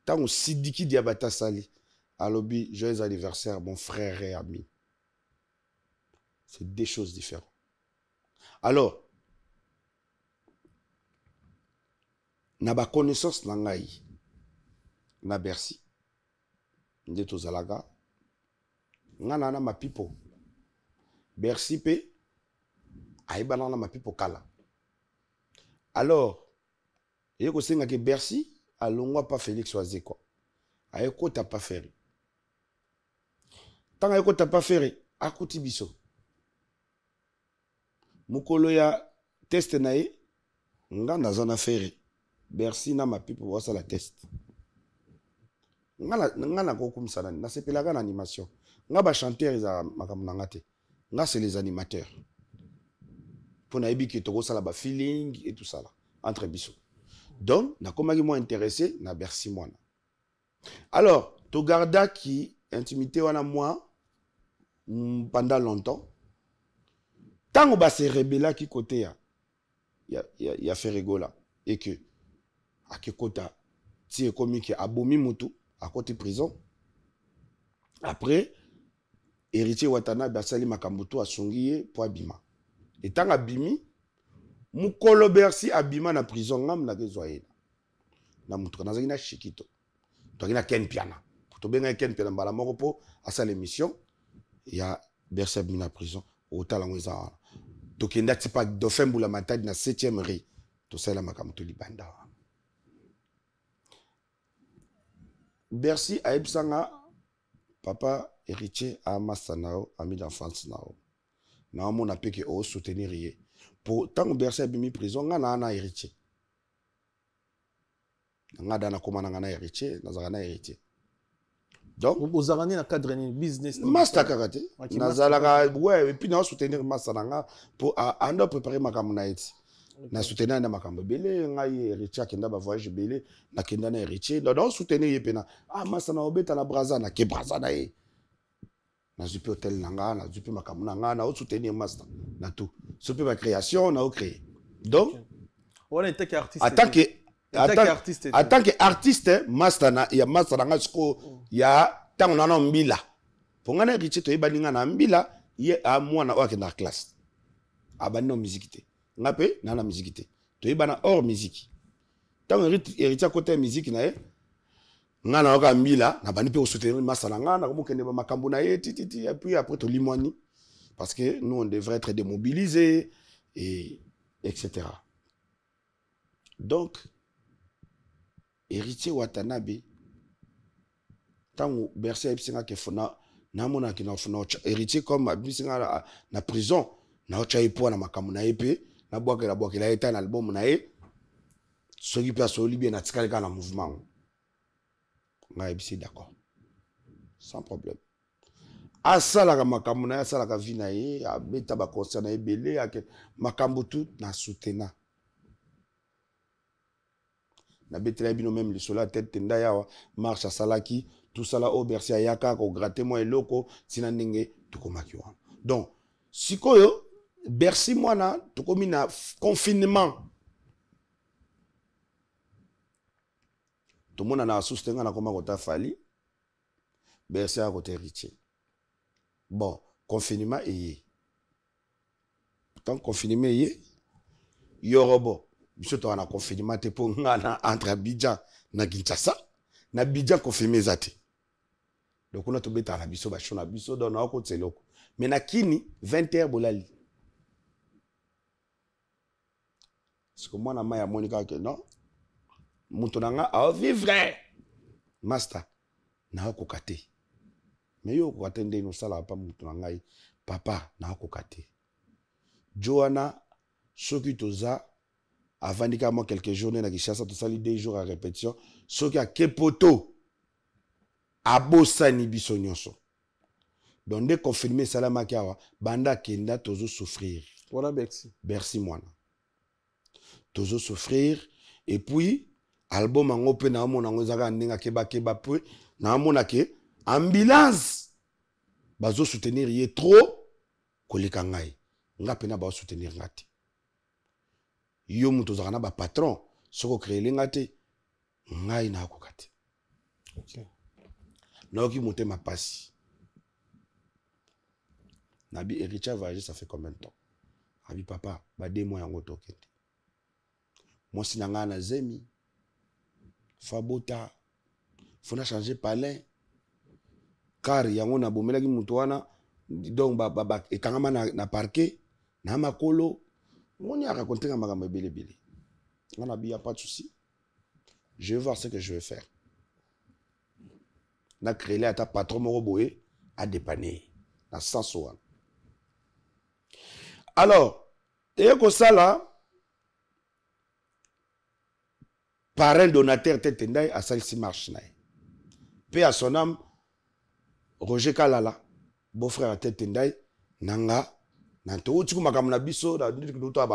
Tant Sidiki Diabata sali, alobi joyeux anniversaire mon frère et ami. C'est des choses différentes. Alors, na ba connaissance na ngai na Bercy ndeto zalaga ngana na mapipo Bercy pe aibana na mapipo kala. Alors, yeko senga ke Bercy alongwa pa Félix Wazekwa. Ayeko ta pa ferry. Tant ayeko ta pa ferry akuti biso. Mukolo ya test na ye nga nazana ferry. Bercy na mapipo wasa la test. Nga na kokumisa na sepelaka na animation. Nga ba chanteur za makamuna te. Nga c'est les animateurs. Pour na ebi ki toko sala ba feeling et tout ça là entre biso. Donc na komaki moi intéressé na Bercy moi. Alors, to garda qui intimité wana moi pendant longtemps. Tant ba se rebella qui côté ya Ferrego là et que à que kota ti ekomi ki abomi mutu à côté prison. Après héritier Watana basali makambutu asungiye po abima. Et tant abimi mukolo Bercy abima na prison ngam na kezoyena. Na mutu na zaki na shikito. To na ken piana. To benga ken piana mbala moko po asa l'émission ya Bercy abimi na prison au talango za. To kenda tipa dauphin bula matadi na 7e rue. To sala makambutu libanda. Bercy a ebsanga papa héritier à Massanao, ami d'enfance nao. Na mon appel que au soutenir yé. Pour tant que Bercy a mis prison, ngana héritier. Ngada na koma ngana héritier, nazana héritier. Donc vous avez un cadre de business. Master karate. Nazala ouais et puis na soutenir Massananga pour ando préparer ma kamunaiti. Na soutenir na makambo belé ngai héritier kenda ba voyage belé na kenda na héritier na soutenir yepena Masana obeta na braza na ke braza na ye na zupi hotel nanga na zupi makambo nanga na soutenir master na tout zupi ma création na créé donc on est artiste en tant que artiste master na ya master nanga sko ya tango na mbila pongana héritier to yebalinga na mbila ye a mwana wa ke na classe abano musique te ngape na musique te to yebana hors musique tant héritier côté musique na ye ngana oka mbila na bani pe soutenir masala ngana ko kende ba makambo na ye titi et puis après to limwani parce que nous on devrait être démobilisés et etc. Donc héritier Watanabe tant Bercy epsinga ke fona na mona ki na fona héritier comme bisinga na prison na ocha ipo na makambo na epé na boke la eta na album na ye soki pe asoli bien na tikali kana mouvement nga ebisi d'accord sans problème asala ka makambo na asala ka vie na ye abeta ba concert na ebele ake makambo tout na soutena na betela bino même le sola tête tenda yawa marche salaki tout ça là au Bercy ayaka ko gratter moi eloko sina ndenge tukomaki wana donc sikoyo Bercy mwana tokomi na confinement tout le monde a soutenu na koma kota fali Bercy a côté héritier bon confinement est tant confinement est yorobo biso to na confinement te po ngana entre Abidjan na Kinshasa na Abidjan confinement zate donc on a to beta na biso ba shona biso do na ko tseloko mais na kini 20h bolali parce que moi na maya monika que non Moutonanga a vivre master na kokate mais yo kokate nde no sala pa Moutonanga papa na kokate Joanna soki toza avandika moi quelques journées na Kishasa to sali 2 jours à répétition soki a kepoto abosani biso nyonso donc de confirmer salama kawa banda kenda tozo souffrir voilà Bercy mwana tozo souffrir et puis album en open na mona ngozaka ndinga keba pe na mona ke ambulance bazo soutenir ye trop koleka ngai nga pena ba soutenir ngati yo muto zaka na ba patron soko créer ngati ngai na kokati OK na ki monter ma passe nabi héritier voyage ça fait combien de temps abi papa ba 2 mois yango tokende moi sinanga na zemi Fabota fona changer palais car yango na bomelaki mutu wana donc ba ekangama na parquet na makolo ngoni a raconter ka makambo belebele ngana bi a pas de souci je vais voir ce que je vais faire na créer à ta patron moko boye a dépanner na sens wana alors et ko sala parrain donateur Tetendai à Salsi Marche. Paix à son âme, Roger Kalala, beau-frère à Tetendai, Nanga, Nanto, tu m'as comme la biso, la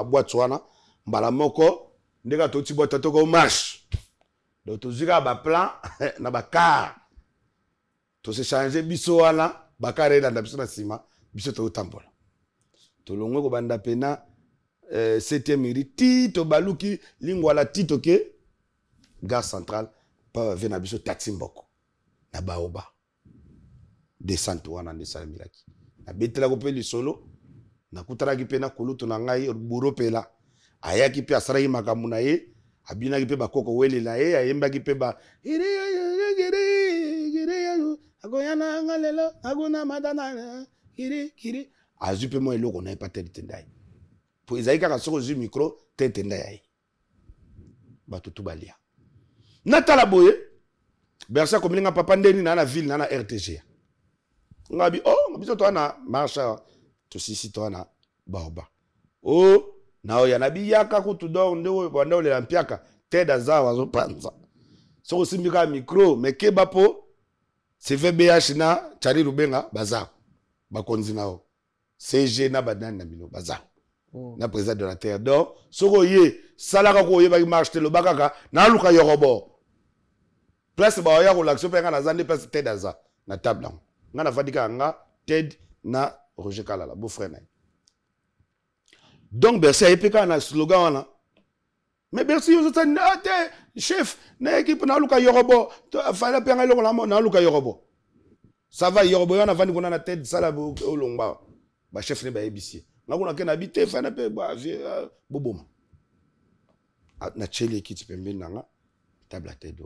boîte soana, Balamoko, Nega Toti Botatoko marche. Donc, tu ziga ba plan, na ba car. Tu se changer biso ala, bakare dans la biso na sima, biso to tambola. Tu longo ko banda pena, 7e miri, Tito Baluki, lingwala Tito ke, gare centrale pa vena biso Tatsimboko na baoba descente wana ndesala milaki na betela ko pe lisolo na kutara ki pe na kulutu na ngai buro pela ayaki pe asara makambo na ye abina ki pe bakoko wele na ye ayemba ki pe ba agoyana ngalelo aguna madana kiri azu pe mo eloko na epate Tetendai po izaika ka soko zu micro Tetendai ai batutu balia Natala boye Bercy comme linga papa ndeni na ville na RTG. Ngabi oh biso to na marcha to sisi to na baoba. Oh na ya nabi yaka ku tudor ndo banda ole lampiaka teda za wazo panza. So simbika micro meke bapo CVBH na Chari Rubenga baza bakonzi nao. CG na badan na bino baza. Na président de la terre donc soko ye salaka ko ye ba marche lo bakaka na luka yorobo. Place ba ya ko l'action pe nga na zande place teda za na table là. Nga na fadika nga Ted na Roger Kalala beau frère na. Donc Bercy epeka na slogan wana. Mais Bercy yo zota na te chef na équipe na luka yorobo fala pe nga lo na luka yorobo. Ça va yorobo yana vandi kona na Ted sala olongba. Ba chef ne ba ebisi. Nga kuna ke na bité fana pe ba boboma. Na chele kiti pembe nanga table à Ted.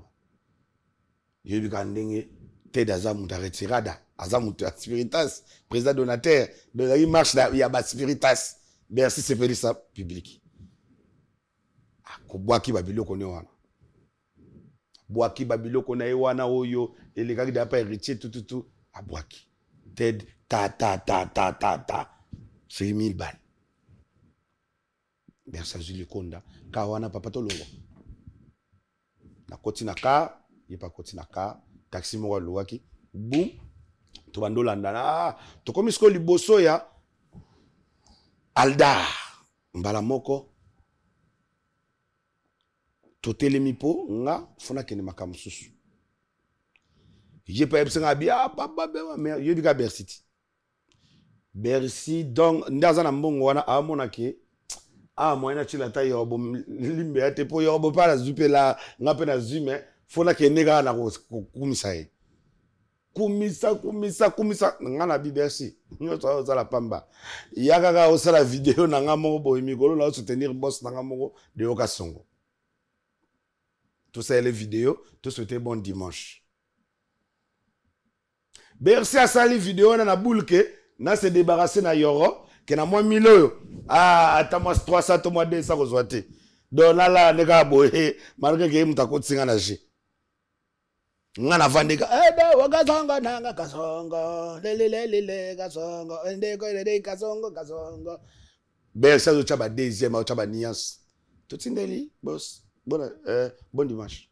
Yo bi kandenge Ted azamu ta retirada azamu ta spiritas président donateur de la marche il y a ba spiritas Bercy c'est fait ça public ko boaki babiloko ne wana boaki babiloko na wana oyo elekaki da pa héritier tout a boaki Ted ta c'est 1000 balles Bercy Julie Konda ka wana papa to longo na koti na ka il pas koti na ka taxi mo loaki boum to bandola ndana to komi sko liboso ya Alda mbala moko to telemi po nga fona kene makamususu je pa ebsenga bia papa be mais yebi ka Bercy donc ndaza na mbongo wana amona ke moyena chila ta yobo limbe ate po yobo para zupela nga pe na zume fona ke nega na kumisa ye kumisa ngana bi Bercy nyoto za la pamba yaka osala vidéo na nga moko boy mikolo na soutenir boss na nga moko de Okasongo tout ça les vidéos tout souhaiter bon dimanche Bercy a sali vidéo na bulke na se débarrasser na yoro ke na moi 1000 oyo ata moi 300 to moi 200 ko zoate donc là nega boye malgré que mutakotsinga na je ngana vandeka ede wakazonga nanga kasongo lelelele kasongo ndeko lele kasongo Bercy zo chaba deuxième au chaba niance tout tindeli boss bon dimanche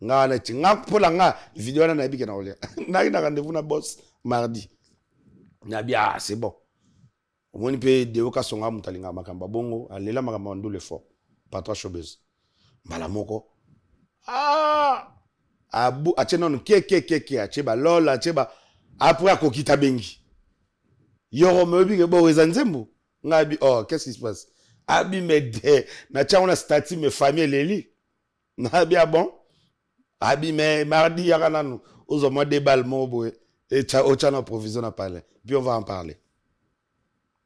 ngana tinga pola nga vidéo na bike na ole na rendez-vous na boss mardi na bia c'est bon omoni pe de Okasonga mutalinga makamba bongo alela makamba ndule fort patron showbiz mbala moko abu achenon ke acheba lola acheba après akokita bengi yoro mebi ke bo wezanzembu ngabi qu'est-ce qui se passe abi mede na chauna stati me famille leli ngabi bon abi me mardi yakananu ozo mo debal mo boy et chana provision na parler puis on va en parler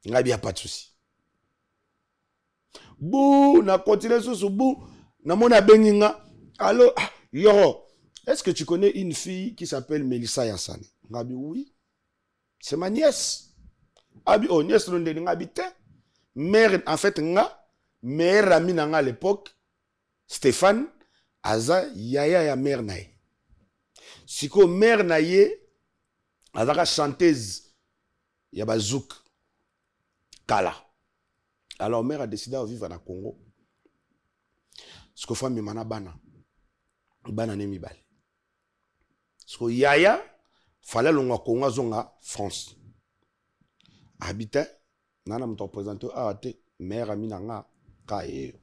ngabi a pas de souci bou na continuer sous bou na mona benginga allo yoro. Est-ce que tu connais une fille qui s'appelle Melissa Yassane? Ngabi oui. C'est ma nièce. Abi nièce l'onde ngabi te. Mère en fait nga mère ami nga à l'époque Stéphane aza yaya ya mère nae. Siko mère nae azaka chanteuse ya bazouk kala. Alors mère a décidé de vivre na Congo. Siko fami mana bana ne mibale. So yaya fallait longa Congo zonga France. Habite nana mto présenter te mère amina nga kae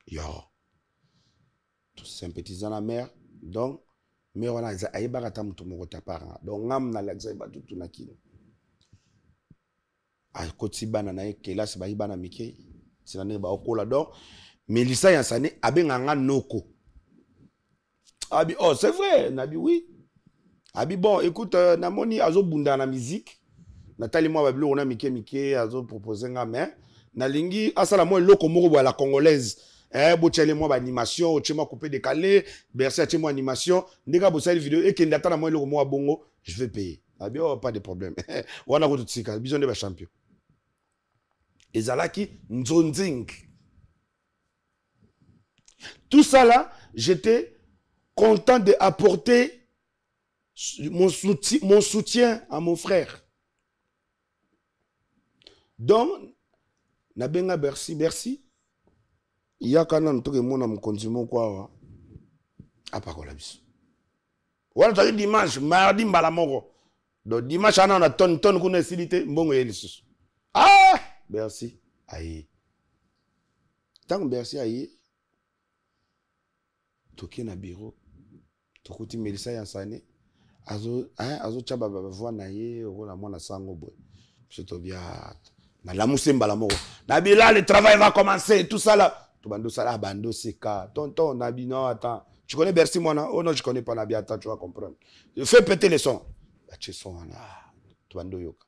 yo. Tout sympathisant la mère donc mère wana za ayeba ta mto moko ta parent. Donc ngam na laxa ba tout na kino. A koti bana na ekela se ba ibana mike. C'est na ba okola donc Melissa Yassane abenga nga noko. Abi c'est vrai nabi oui abi bon écoute namoni azo bunda na musique natali moi babilo on a mike azo proposer nga mais na lingi asala moi loko moko ba la congolaise bochele moi ba animation ochema coupé décalé Bercy achema animation ndeka bosali vidéo et que ndata na moi loko moi bongo je vais payer abi pas de problème wana ko tutsika besoin de ba champion ezalaki nzonzing tout ça là j'étais content d'apporter mon soutien à mon frère. Donc, Nabenga Bercy. Il y a quand même tout le monde qui continue quoi. À part la bis. Voilà, tu as dimanche, mardi, mbalamoro. Donc, dimanche, on a tonne qu'on a silité. Bon, ah! Bercy. Aïe. Tant que Bercy aïe. Toki na bureau. Tokuti Melissa Yansane. Azo chaba voix na ye. Ola mwana sango boy. Je te bien. Na la mousse mbalamoro. Nabi là, le travail va commencer. Tout ça là. Tout bando ça là, bando seka. Tonton, Nabi, non, attends. Tu connais Bercy, moi, non? Oh non, je connais pas Nabi, attends, tu vas comprendre. Fais péter les sons. Bah, tu son, tout bando yoka.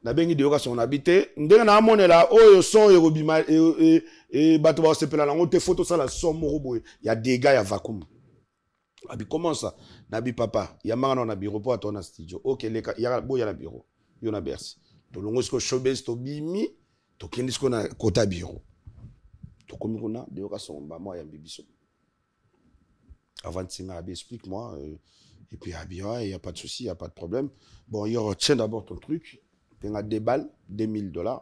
Nabi, il yoka son habité. Ndenge na amone là, oh, yo son, yo bima, et bato ba sepela, on te photo ça là, son morobo. Il y a des gars, il y a vacuum. Nabi, comment ça? Nabi, papa, il y a mangano na bureau pour ton studio. Ok, il y a beau, il y a la bureau. Il y a Bercy. To longo sko showbiz to bimi, to kendi sko na kota bureau. To komi kuna, de yoka son ba moi ya bibiso. Avant de signer, explique-moi. Et puis, il n'y a pas de souci, il n'y a pas de problème. Bon, il retient d'abord ton truc. Tu as des balles, $2000.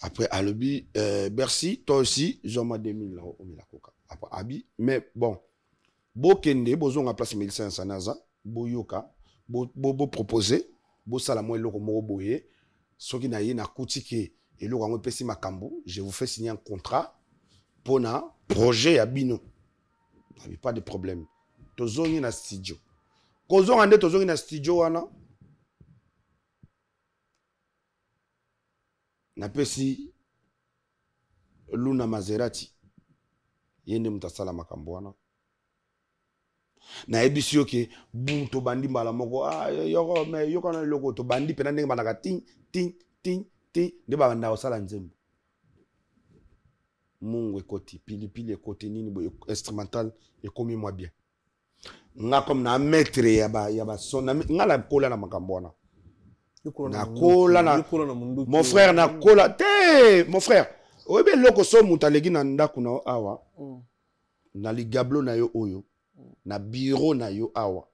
Après, Alobi, Bercy, toi aussi, j'en mets $2000 au Milakoka. Après, Abi, mais bon, Bokende, Bozon a placé 1500 naza, Boyoka, Bo proposer, Bo Salamo et Loko Moroboye, ce qui n'a pas coûté et Loko Moroboye Pessi Makambo, je vous fais signer un contrat pour un projet à Bino. Pas de problème. Tozongi na studio. Kozong ande tozongi na studio wana. Na pesi Luna Maserati. Yende mutasala makambo wana. Na ebisi yoke boum to bandi mbala moko yoko me yoko na loko to bandi pena ndenge banaka ting de banda osala nzembo. Mungu ekoti pilipili ekoti nini bo instrumental ekomi moi bien nga comme na maître ya ba son nga la kola na makambo na kola na mon frère na kola te mon frère oyebe loko so mutalegi na ndaku na awa na ligablo na yo oyo na bureau na yo awa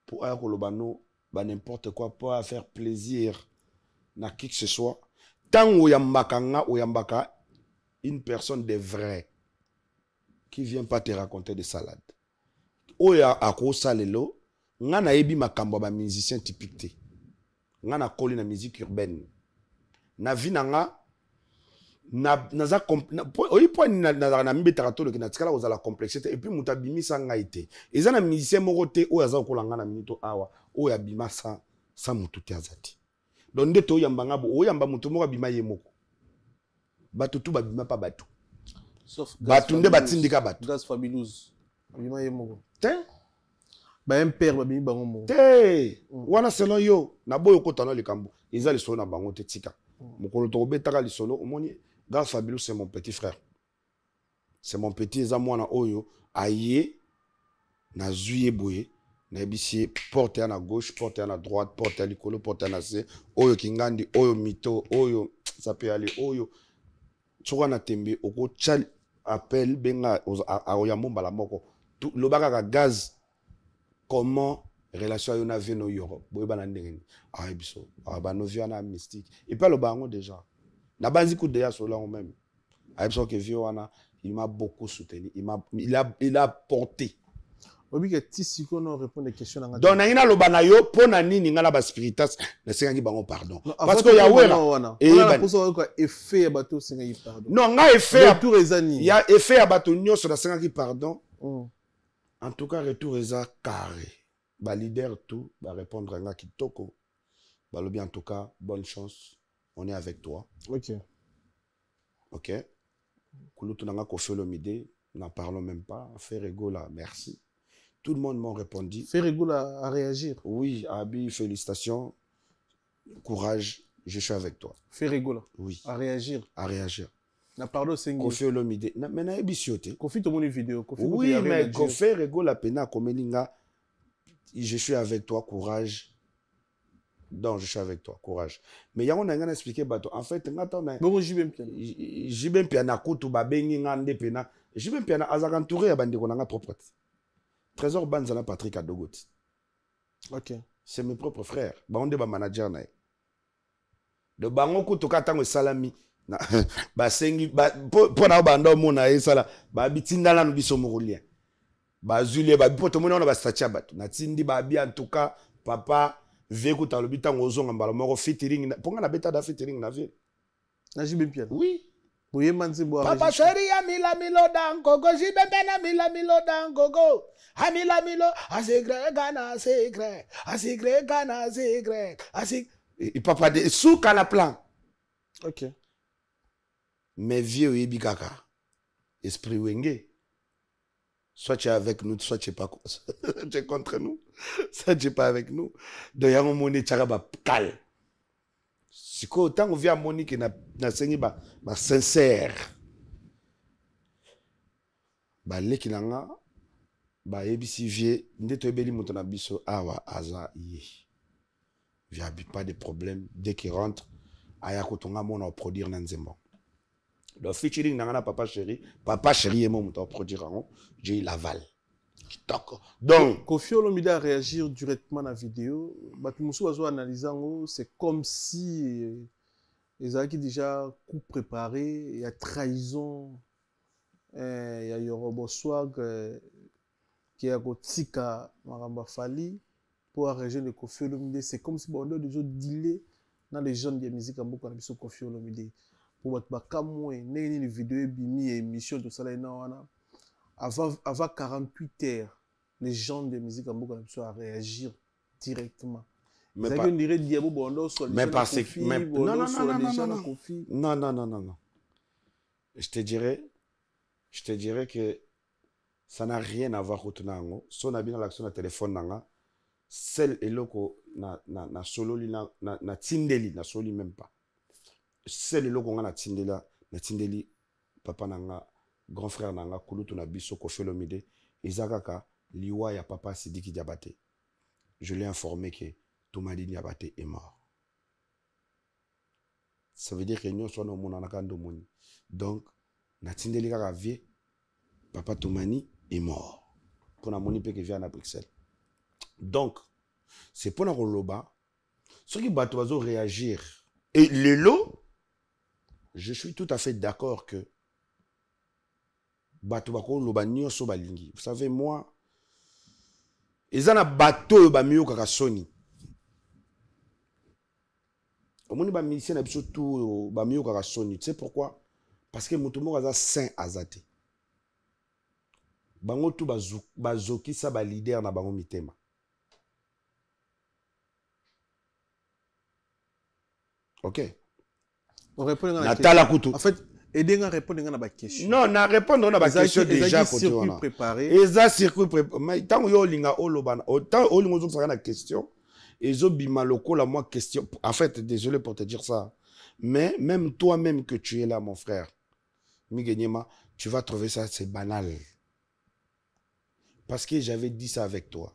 pour aya koloba no ba n'importe quoi pour faire plaisir na qui que ce soit tango oyambaka nga oyambaka une personne de vrai qui vient pas te raconter des salades. Oya ako salelo, nga na ebi makambo ba musicien typique. Nga na koli na musique urbaine. Na vi na nga na za oyi po na mbeta katolo ki na tikala ozala complexité et puis mutabimi sa nga ite. Eza na musicien moko te oya za kola nga na minito awa, oya bima sa mutu te azati. Donc ndeto oyamba nga bo oyamba mutu moko bima ye moko. Bato tout babima pas bato. Sauf bato nde batindika bato. Gaz Fabulous. Babima ye moko. Te? Ba un père babimi bango moko. Te! Wana selon yo, na boyo kota na likambo. Iza lisolo na bango te tika. Mokolo to betaka lisolo, omoni Gaz Fabulous c'est mon petit frère. C'est mon petit eza mwana oyo aye na zuye boye. Na ebisi porte à la gauche, porte à la droite, porte à likolo, porte à la se. Oyo kingandi, oyo mito, oyo ça peut aller, oyo Tsoka na tembe oko chal appel benga a oyambo mbala moko le baka gaz comment relation yo na veno Europe boye bana ndenge a biso a ba novia na mystique et pas le bango déjà na banzi coup déjà sur là même a biso que vieux wana il m'a beaucoup soutenu il a porté. Obi que tisi ko no répondre des questions nga. Donc na ina lo bana yo pona nini ngala ba spiritas na senga bango pardon. Parce que ya wera et il pour ça quoi effet bateau senga pardon. Non, nga effet retour ezani. Il y a effet à bateau nyoso na senga pardon. En tout cas retour eza carré. Ba leader tout ba répondre nga kitoko. Ba lobi en tout cas bonne chance. On est avec toi. OK. OK. Kulutu nga ko fait le midi, n'en parlons même pas. Fait rigola, merci. Tout le monde m'a répondu. Fait rigolo à réagir. Oui, Abi, félicitations. Courage, je suis avec toi. Fait rigolo. Oui. À réagir. À réagir. Na parole c'est Kofi Olomide. Mais na ebissioté. Kofi to mon vidéo. Oui, mais Kofi rigolo la pena komelinga. Je suis avec toi, courage. Donc, je suis avec toi, courage. Mais on a expliqué bateau. En fait, bon, j'y vais bien. J'y vais bien na kutu ba bengi ngande pena. Je même piana azaka entouré à bande konanga propre. Trésor Banzana Patrick Adogoti. OK. C'est mes propres frères. Ba onde ba manager na. De bango ko toka tango salami na ba sengi ba po na banda mo na esala ba bitinda na biso morolien. Ba zulie ba poto mo na ba statia bato. Na tindi ba bi en tout cas papa veku ta lobi tango ozonga mbala moko featuring ponga na beta da featuring na vie. Na jibe piano. Oui. Boye manzi bo. Papa chéri ya mila milo dangogo jibe pena mila milo dangogo. Hamila milo asigre gana asigre gana asigre asig. Et papa de sous la plan. OK. Mais vieux et bikaka. Esprit wenge. Soit tu es avec nous, soit tu n'es pas tu es contre nous. Soit tu n'es pas avec nous. Donc, il y a un monnaie qui est calme. Si autant on vient à Monique qui n'a saigné, sincère. Les qui n'ont pas, ebisi vie, n'était pas mon abisso, awa, aza, yé. Il n'y a pas de problème. Dès qu'il rentre, aya kotonga mon produire nanzembo. Donc, featuring nangana papa chéri et moi, on produire en j'ai l'aval. Donc, Koffi Olomide a réagi directement à la vidéo. Batumusu a analysé, c'est comme si ils avaient déjà coup préparé, il y a trahison, il y a Yorobo Swag qui a Tika Maramba Fali pour la région de Koffi Olomide. C'est comme si on a déjà dealé dans les jeunes de la musique en beaucoup de Koffi Olomide. Pour battre Kamoué, une vidéo, bimi émission de ça là, avant 48 heures, les gens de musique en beaucoup à réagir directement. Mais pas parce que non. Je te dirais que ça n'a rien à voir avec Tonango. Si on a bien l'action de téléphone nanga, celle et loko na solo li na tindeli na solo même pas. Celle et loko na tindeli papa nanga grand frère nanga kulutu na biso Koffi Olomide ezakaka liwa ya papa Sidiki Diabaté. Je l'ai informé que Toumani Diabaté est mort. Ça veut dire que nous sommes au donc natindeli kaka vie papa Toumani est mort. Pour la moni pe que vient à Bruxelles. Donc c'est pour la roloba ceux qui bateau vazo réagir et le lot je suis tout à fait d'accord que bateau bako loba nyonso balingi. Vous savez moi ezana bateau ba miyo kaka soni. Omoni ba musicien na biso tout ba miyo kaka soni. Tu sais pourquoi? Parce que mutumo kaza saint azate. Bango tout bazoki sa ba leader na bango mitema. OK. On répond à la question. En fait, aider à répondre à la question. Non, na répondre à la question déjà quand on a préparé. Eza circuit préparé. Mais tant yo linga olobana, autant o lingo zo na question. Ezo bima loko la moi question. En fait, désolé pour te dire ça. Mais même toi-même que tu es là mon frère. Migenyema, tu vas trouver ça c'est banal. Parce que j'avais dit ça avec toi.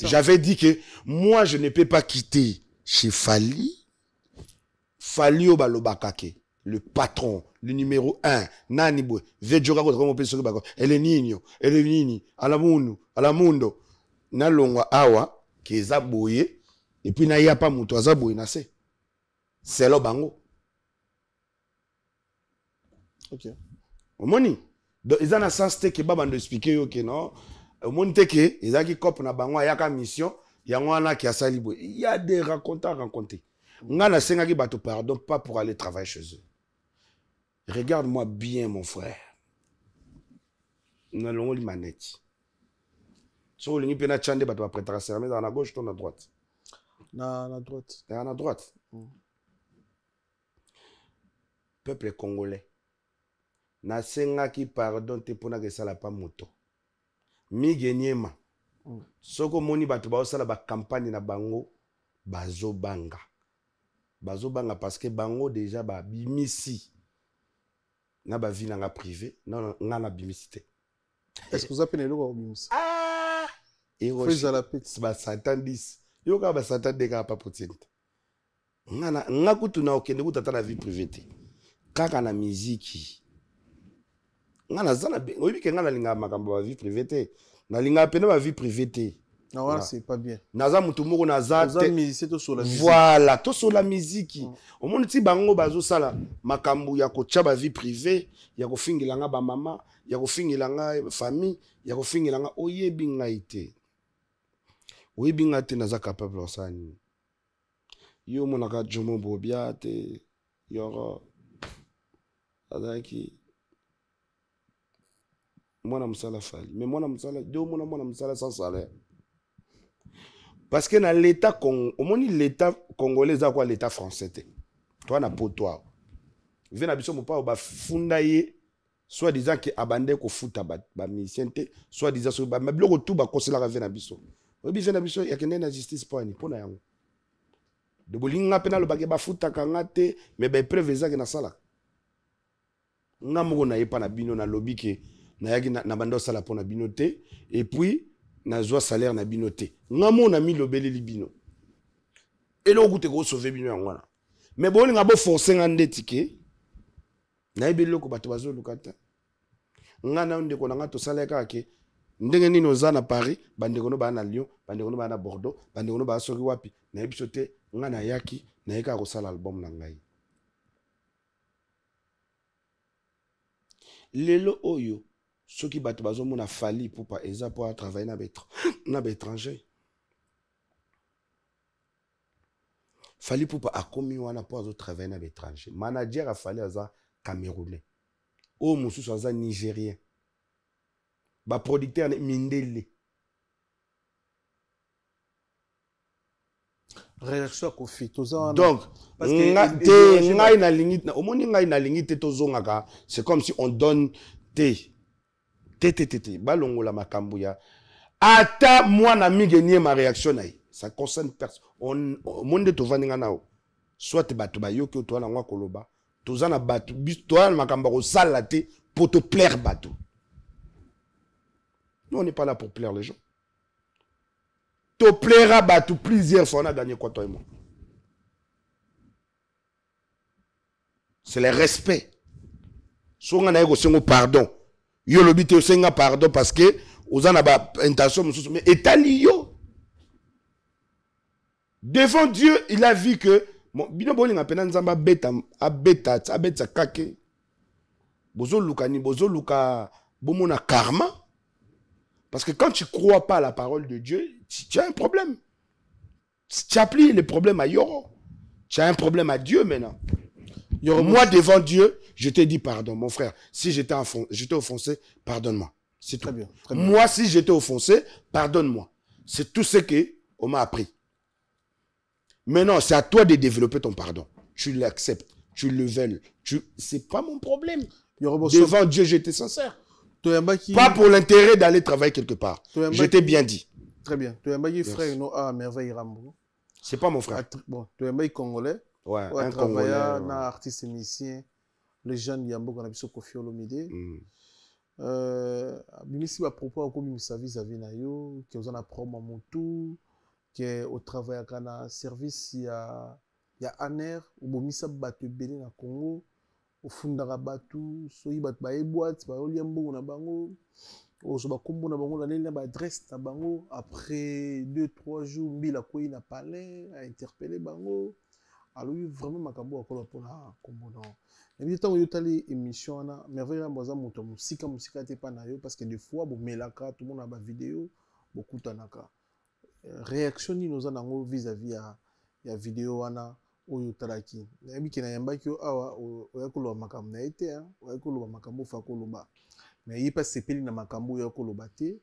J'avais dit que moi je ne peux pas quitter chez Fali. Fali Obalobakake, le patron, le numéro 1, Nanibwe, Vejoga contre mon péché, elle est nino, elle est nini, à la mundo, Nalongwa awa, qui est aboyé, et puis n'a pas mouto azaboyé, nase. C'est le bango. Ok. Au moni, ils ont un sens que baba de expliquer, ok, non? Au moni teke, ils ont qui cop na bango, yaka mission, yangwana qui a salibwe. Il y a des rencontres à rencontrer. Ngana sengaki bato pardon pas pour aller travailler chez eux. Regarde-moi bien mon frère. Nalongo li maneti. So lingi pena chande bato ba prêter serment dans la gauche ou à droite. Na droite. À droite. Peuple congolais. Na sengaki pardon te pona que ça la pas moto. Migenyema. Soko moni bato ba osala ba campagne na bango bazobanga. Bazobanga parce que bango déjà ba bimisi na ba vie na privé non na bimisité. Est-ce que vous appelez le gars bimisi? Ah et la petite ba 110 yo ka ba 110 ka pa potente nga kutu na okende kutata na vie privée te kaka na muziki nga nazana oyebi ke nga nalinga makambo ba vie privée te nalinga pena ba vie privée te non voilà c'est pas bien naza mutu moko naza te musicien to sur la musique voilà to sur la musique omoni ti bango bazo sala makambo ya ko tcha ba vie privée ya ko fingila nga ba mama ya ko fingila nga famille ya ko fingila nga oyebi ngai te oyebi nga te naza capable osani yo monaka Jomo Bobia te yoro azaki mwana musala fali mais mwana musala do mwana musala sans salaire parce que dans l'état l'état congolais a quoi l'état français te toi na poto vient na biso mopa ba funda ye soit disant que abandé ko futa ba musicien te soit disant so ba biloko tout ba kosela ka vient na biso obi vient na biso ya kende na justice pour na yango de bolinga pena lo ba ke ba futa kanga te mais ba preuve ezaki na sala nga moko na yepa na bino na lobby ke na yaki na bando sala pona bino te et puis na joie salaire na bino te nga mo na mi lobeli libino elo kute ko sauver bino yango wana mais bon nga bo forcer nga ndeti ke na ebelo ko bato bazo lukata nga na ndeko na nga to sala ka ke ndenge nini oza na Paris bandeko no ba na Lyon bandeko no ba na Bordeaux bandeko no ba soki wapi na ebiso te nga na yaki na yeka ko sala album na ngai lelo oyo soki bato bazomona fali pour pas eza pour travailler na étranger fali pour pas akomi wana pour azo travailler na étranger manager a fali aza camerounais o mususu aza nigérien ba producteur mindele réaction ko fit toza donc ngai na limite na omoni ngai na limite tozongaka c'est comme si on donne balongola makambo ya ata mwana migenie ma réaction na ça concerne personne on monde to vaninga nao soit bato ba yoki to na ngwa koloba toza na bato to na makambo ko sala te pour te plaire bato nous on n'est pas là pour plaire les gens te plaira bato plusieurs fois on a gagné quoi toi et moi c'est le respect so nga na yeko sengo pardon yo lobi te senga pardon parce que ozana ba intention mususu mais etali yo devant Dieu il a vu que bino bolinga pena nzamba abeta kake bozo luka bomona karma parce que quand tu crois pas à la parole de Dieu tu as un problème tu appliques les problèmes à Yoro tu as un problème à Dieu maintenant. Moi, devant Dieu, je te dis pardon, mon frère. Si j'étais offensé, pardonne-moi. C'est tout. Très bien. Moi, si j'étais offensé, pardonne-moi. C'est tout ce qu'on m'a appris. Maintenant, c'est à toi de développer ton pardon. Tu l'acceptes, tu le veux. C'est pas mon problème. Devant Dieu, j'étais sincère. Pas pour l'intérêt d'aller travailler quelque part. Je t'ai bien dit. Très bien. Frère, merveille Rambo. C'est pas mon frère. Bon, tu es congolais. Ouais, un Congolais, un artiste musicien, le jeune Yambo qu'on a vu Kofi Olomide. Bimisi à propos comme sa vis-à-vis na yo, qui ont un promo montou, qui est au travail à un service il y a Aner ou bomisa batu belé na Congo, au fundara batu, so yi bat ba e boîte, ba oliambo na bango. So ba kombo na bango na ba adresse na bango après 2-3 jours mbila ko na palais a interpellé bango. Alors vraiment makambo akola pona kombono mais tant que yotali émission na merveille na boza moto musika te pa na yo parce que des fois bo melaka tout le monde a ba vidéo beaucoup tanaka réaction ni nous nango vis-à-vis ya vidéo wana oyo talaki na bi kina yamba ki awa oyakolo makambo na été oyakolo makambo fa koloba mais il pas sepeli na makambo oyakolo te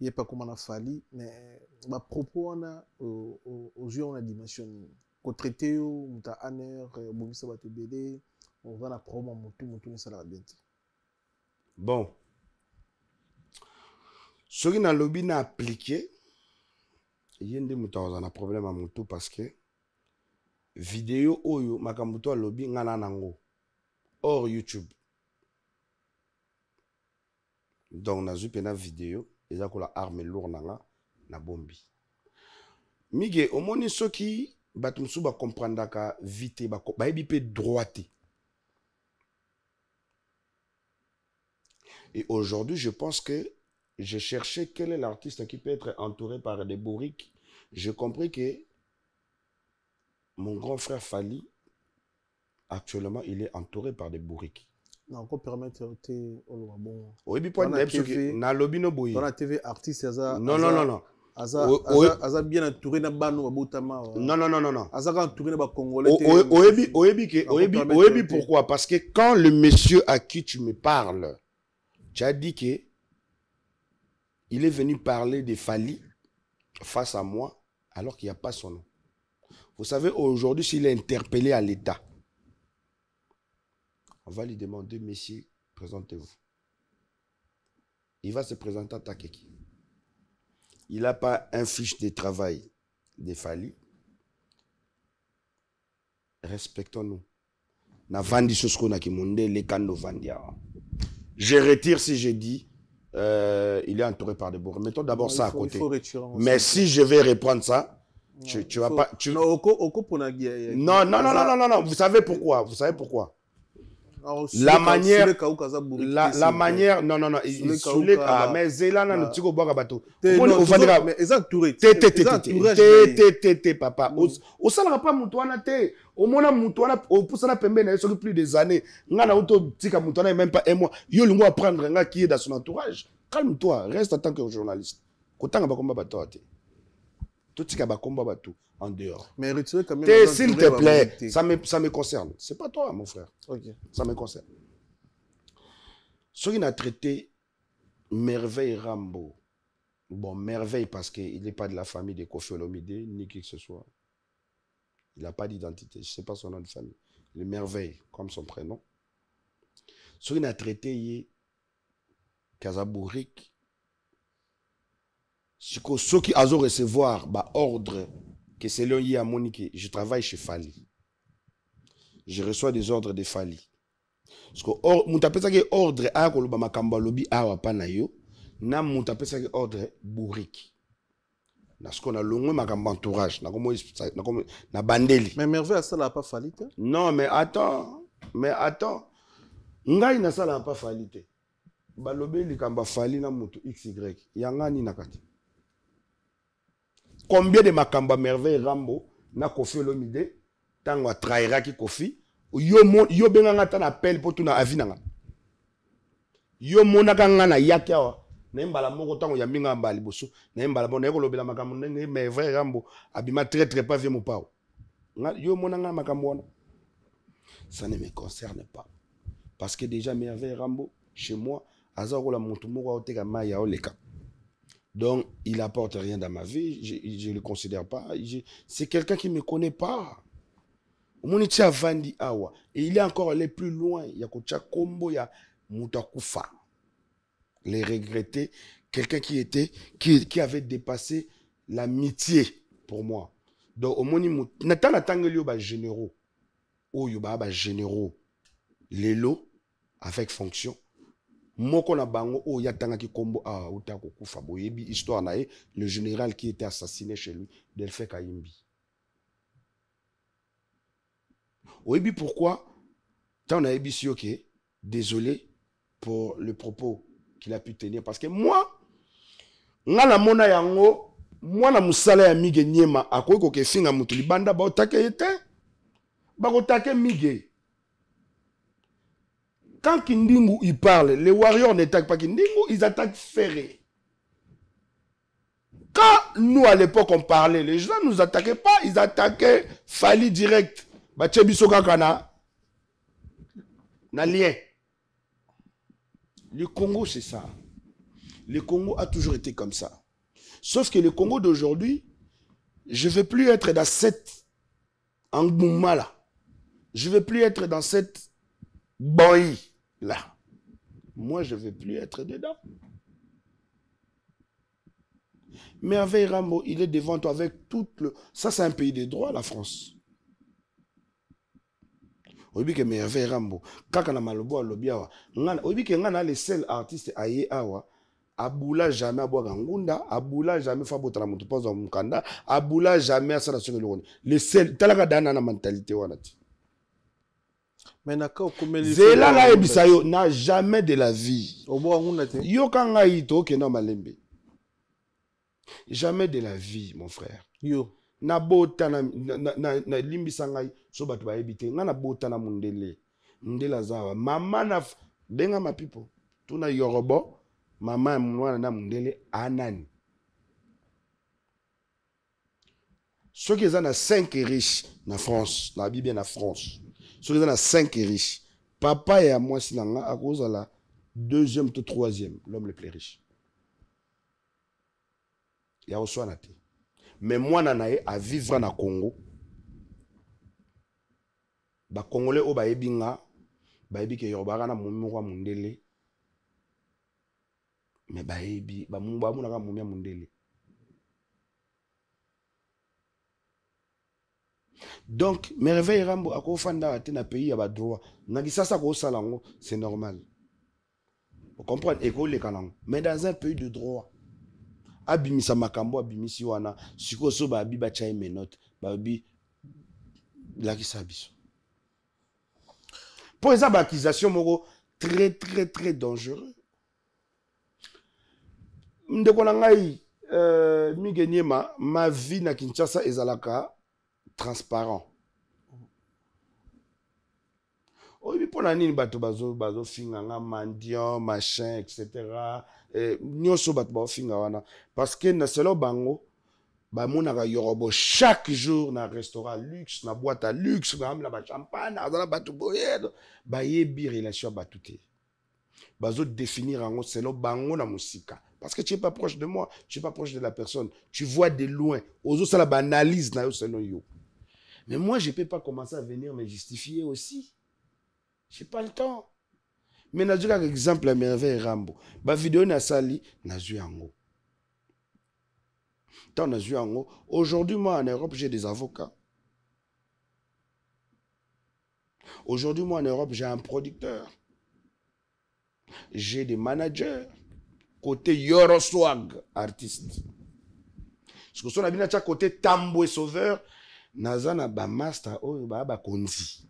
il pas comment na fali mais ba propos wana aux yeux on a dimension ko traité yo muta aner bomisa bato bele on va na promo mutu ne sala bien. Bon soki na lobby na appliqué yende muta na problème à mutu parce que vidéo oyo makambo to lobby ngana nango hors YouTube donc na zupe na vidéo eza ko la arme lourde na bombi mige omoni soki bato musu ba comprendre ka vite ba ebi pe droite Et aujourd'hui, je pense que j'ai cherché quel est l'artiste qui peut être entouré par des bourriques. J'ai compris que mon grand frère Fally, actuellement, il est entouré par des bourriques. Non, on peut permettre de bon. Oui, puis na lobby no boy. Dans la TV artiste Non. Aza bien entouré na bano babotama. Non. Aza entouré na ba congolais. Oebi pourquoi? Parce que quand le monsieur à qui tu me parles, tu as dit que il est venu parler de Fally face à moi alors qu'il n'y a pas son nom. Vous savez, aujourd'hui, s'il est interpellé à l'État, on va lui demander, messieurs, présentez-vous. Il va se présenter en tant que qui? Il n'a pas un fiche de travail de Fally. Respectons-nous. Je retire si je dis il est entouré par des bourgs. Mettons d'abord ça à côté. Mais si je vais reprendre ça, tu vas pas. Non. Vous savez pourquoi? La manière, non, mais Zélana, nous tiko boka bateau. Mais entouré. Papa. Au salera pas mutuana te. Au mona mutuana, au poussana pembe na sur plus des années. Ngana auto tika mutuana même pas un mois. Yo lingo apprendre nga qui est dans son entourage. Calme-toi, reste en tant que journaliste. Kotanga ba komba bateau te. Tout tika ba komba bateau en dehors. Mais retirer quand même. S'il te plaît, ça me concerne. C'est pas toi, mon frère. Ok. Ça me concerne. Ce qui a traité Merveille Rambo. Bon, Merveille parce qu'il n'est pas de la famille de Koffi Olomide, ni qui que ce soit. Il n'a pas d'identité. Je ne sais pas son nom de famille. Le Merveille, comme son prénom. Ce qui a traité Kazabouric. Ce qui a recevoir ordre que c'est l'un qui a moniqué. Je travaille chez Fally. Je reçois des ordres de Fally. Parce que moutapesa ke ordre a koloba makambo lobi awa pana yo na moutapesa ke ordre bourrique. Parce qu'on a longue makambo entourage na bandeli. Mais Merveille ça l'a pas Fally te? Non mais attends. Ngai na ça l'a pas Fally te. Balobe likamba Fally na mutu XY. Yangani nakati. Combien de makamba Merveille Rambo na Koffi Olomide tango a trahira ki Koffi yo benga ta na appel pour tout na avinanga yo monaka nga na yakiawa na mbala moko tango ya minga mbali boso na mbala bona ko lobela makambo ndenge Merveille Rambo abima très pas vieux mon pao yo monanga makambo wana ça ne me concerne pas parce que déjà Merveille Rambo chez moi azako la muntu moko oteka maya oleka. Donc, il n'apporte rien dans ma vie. Je ne le considère pas. C'est quelqu'un qui ne me connaît pas. Et il est encore allé plus loin. Il y a Kocha Kombo, il y a Moutakufa. Les regrettés. Quelqu'un qui avait dépassé l'amitié pour moi. Donc, au moins, Nathan Atangeli ba généraux. Oh, yoba généraux. Lélo, avec fonction. Moko na bango o yatanga ki kombo a utako kufa boyebi histoire nae le général qui était assassiné chez lui Delphin Kayimbi. Oyebi pourquoi tant na ebi si ok désolé pour le propos qu'il a pu tenir parce que moi ngana mona yango mwana musala ya mige nyema akoyi ko ke finga mutu libanda ba otake yete ba otake mige. Quand Kindingu il parle, les warriors n'attaquent pas Kindingu, ils attaquent Ferré. Quand nous à l'époque on parlait, les gens ne nous attaquaient pas, ils attaquaient Fally direct. Bachebisoka Kana. Na lien. Le Congo c'est ça. Le Congo a toujours été comme ça. Sauf que le Congo d'aujourd'hui, je ne veux plus être dans cette engouement là. Je ne veux plus être dans cette boy là. Moi, je ne veux plus être dedans. Merveille Rambo, il est devant toi avec tout le... Ça, c'est un pays de droit, la France. Obi que Merveille Rambo, kaka na malobo alobiawa. Obi que ngana les seuls artistes aye awa. Aboula jamais aboga ngunda, aboula jamais fabota na mutu poza mukanda, aboula jamais asala sur le. Les seuls talaka dana na mentalité wanati. Mais naka okomeli. Zela la ebisayo n'a jamais de la vie. Obo nguna te. Yo kanga ito ke na malembe. Jamais de la vie, mon frère. Yo. Na bota na limbisa ngai so batu ba ebite nga na bota na mundele. Mundela zawa. Mama na benga ma people. Tuna yorobo. Mama mwana na mundele anani. Ceux qui sont 5 riches na France, na Bible na France. Ceux qui sont 5 riches. Papa et à moi sinanga à cause de la deuxième ou troisième, l'homme le plus riche. Il y a aussi un athée. Mais moi nanae à vivre na Congo. Ba Congolais o ba ebinga, ba ebi ke yorobara na mumwa mundele. Mais ba ebi ba mumba munaka mumya mundele. Donc, merveille Rambo, à quoi fanda na pays y a pas droit. Nagisasa ko salango, c'est normal. Vous comprenez? École les canons. Mais dans un pays de droit, abimisa makambo, abimisi wana, siko so ba abiba chai menot, ba abi la qui s'abisso. Pour les accusations moro très très très dangereux. Ndeko na ngai mi gagné ma vie na Kinshasa ezalaka transparent. Oui, pour la nini bato bazo finga nga mendiant machin etc. Nyoso bato ba finga wana parce que na selo bango ba monaka yorobo chaque jour na restaurant luxe na boîte à luxe na amla ba champagne na bato boyedo ba yebi relation bato te. Bazo définir en selo bango na musika. Parce que tu n'es pas proche de moi, tu n'es pas proche de la personne. Tu vois de loin. Aux autres, ça la banalise. Mais moi, je ne peux pas commencer à venir me justifier aussi. Je n'ai pas le temps. Mais je vais exemple à merveille Rambo. Ma vidéo na sali, na zuyango. Tant na zuyango. Aujourd'hui, moi, en Europe, j'ai des avocats. Aujourd'hui, moi, en Europe, j'ai un producteur. J'ai des managers. Côté Yoroswag, artiste. Parce que si on a bien côté Tambo et Sauveur, Nazana ba master o ba konzi.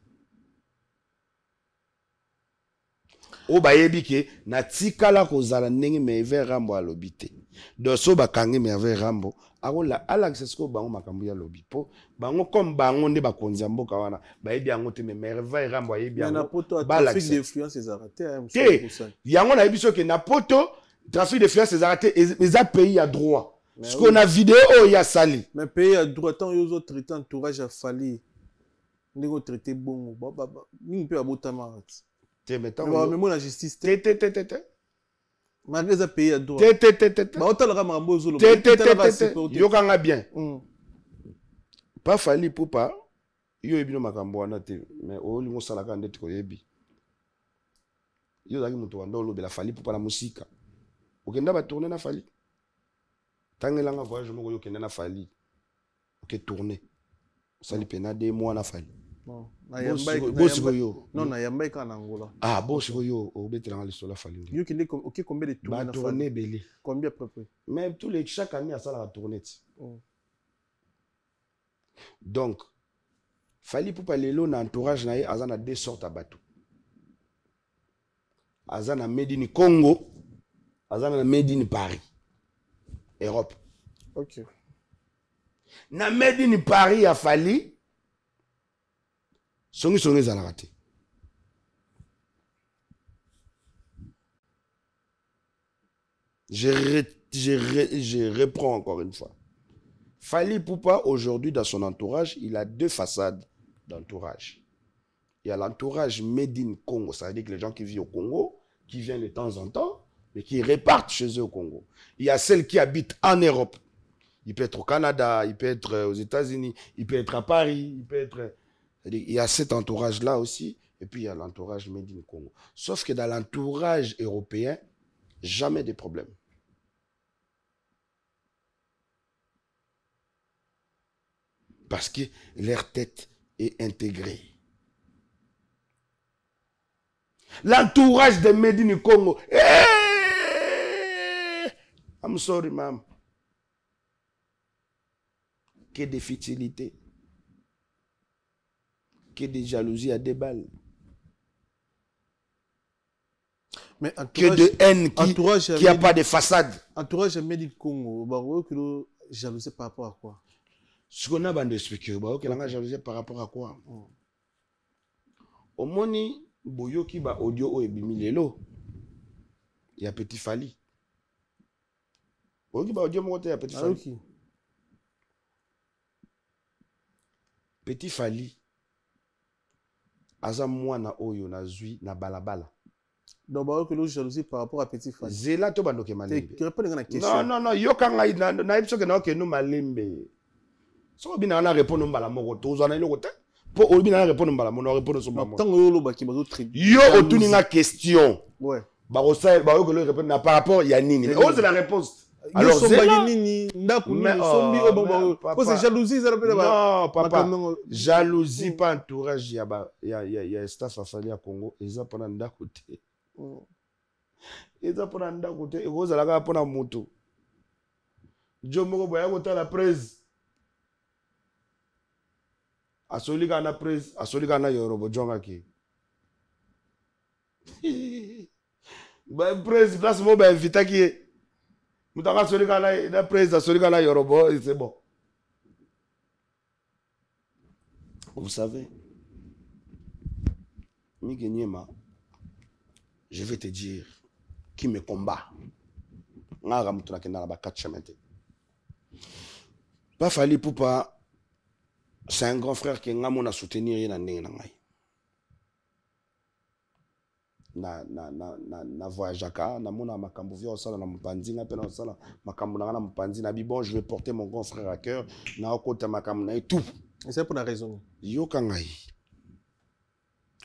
O ba yebike na tikala kozala ndenge meve Rambo alobite. Do so ba kangi meve Rambo, akola alaxes ko bango makambu ya lobi po bango comme bango nde ba konzi mboka wana, ba yebi yango te meve Rambo yebi yango. Na poto trafic d'influence ezarate yango na yebi so ke na poto trafic d'influence ezarate eza pays à droit. Parce qu'on a vidéo, il y a sali. Mais pays à droit, tant ils ont traité entourage à Fali. Ils ont traité bon. Ils peuvent aboter marat. Mais moi la justice. Malgré ça pays à droit. Yokanga bien. Pas Fali pour pas. Yo ebino makambo wana te. Mais o lingo salaka ndeti ko yebi. Yo zaki muto wandolo bela Fali pour pas la musique. Okenda ba tourner na Fali. Tangelanga voyage moko yo kenda na Fali. Ok tourner. Sali pena 2 mois na Fali. Non, na yamba ka na Angola. Ah, boss yo obetela le sola Fali. Yo kende ok combien de tournées na tourner belé. Combien à peu près? Mais tous les chaque année à ça la tournée. Donc Fali pour parler là entourage na azana 2 sortes à bateau. Azana made in Congo, azana made in Paris. Europe. Ok. Na made in Paris a Fali. Songi za la raté. Je reprends encore une fois. Fali Poupa, aujourd'hui, dans son entourage, il a 2 façades d'entourage. Il y a l'entourage made in Congo, ça veut dire que les gens qui vivent au Congo, qui viennent de temps en temps, mais qui repartent chez eux au Congo. Il y a celles qui habitent en Europe. Il peut être au Canada, il peut être aux États-Unis, il peut être à Paris, il peut être... Il y a cet entourage-là aussi, et puis il y a l'entourage made in Congo. Sauf que dans l'entourage européen, jamais de problème. Parce que leur tête est intégrée. L'entourage de Made in Congo. I'm sorry, ma'am. Que de futilité. Que de jalousie à 2 balles. Mais que de haine qui a pas de façade. Entourage jamais dit Congo. Bah, que le jalousie par rapport à quoi? Ce qu'on a besoin d'expliquer, bah, que la jalousie par rapport à quoi? Au moni, boyo qui ba audio o ebimi lelo. Il y a Petit Fally. Boyo qui ba audio monte, il y a Petit Fally. Okay. Petit Fally. Aza mwana oyo na zui na balabala. Donc, bah, que le jalousie par rapport à Petit Fally. Zela to bandoke malembe. Tu réponds à la question. Non, yokanga na ipso ke na ke no malembe. So bina na répondre mbala moko tozo na iloko te. Po obina na répondre mbala moko répondre so mbala. Tant que yo ba ki bazo trip. Yo otuni nga question. Ouais. Ba osa ba yo que le répondre na par rapport ya nini. Oh c'est la réponse. Alors c'est nini ndaku ni sombi o ba. Ko c'est jalousie ça rappelle ba. Non, papa. Jalousie pas entourage ya staff afali ya Congo eza pona ndaku te. Eza pona ndaku te eko za la pona moto. Jo moko boya kota la presse. Asolika na presse, asolika na yorobo jonga ki. Ba presse place mo ba invita ki. Mutaka asolika na presse, asolika na yorobo, c'est bon. Vous savez, Miki Nyema, je vais te dire qui me combat. Nga mutu na kenda na ba 4 chemins. Pas Fally Ipupa. C'est un grand frère qui a soutenir na voyage aka na mona makambo via osala na mpanzi na pena osala makambo na mpanzi na bon je vais porter mon grand frère à cœur na okota makambo na tout. Et c'est pour la raison. Yo kangai.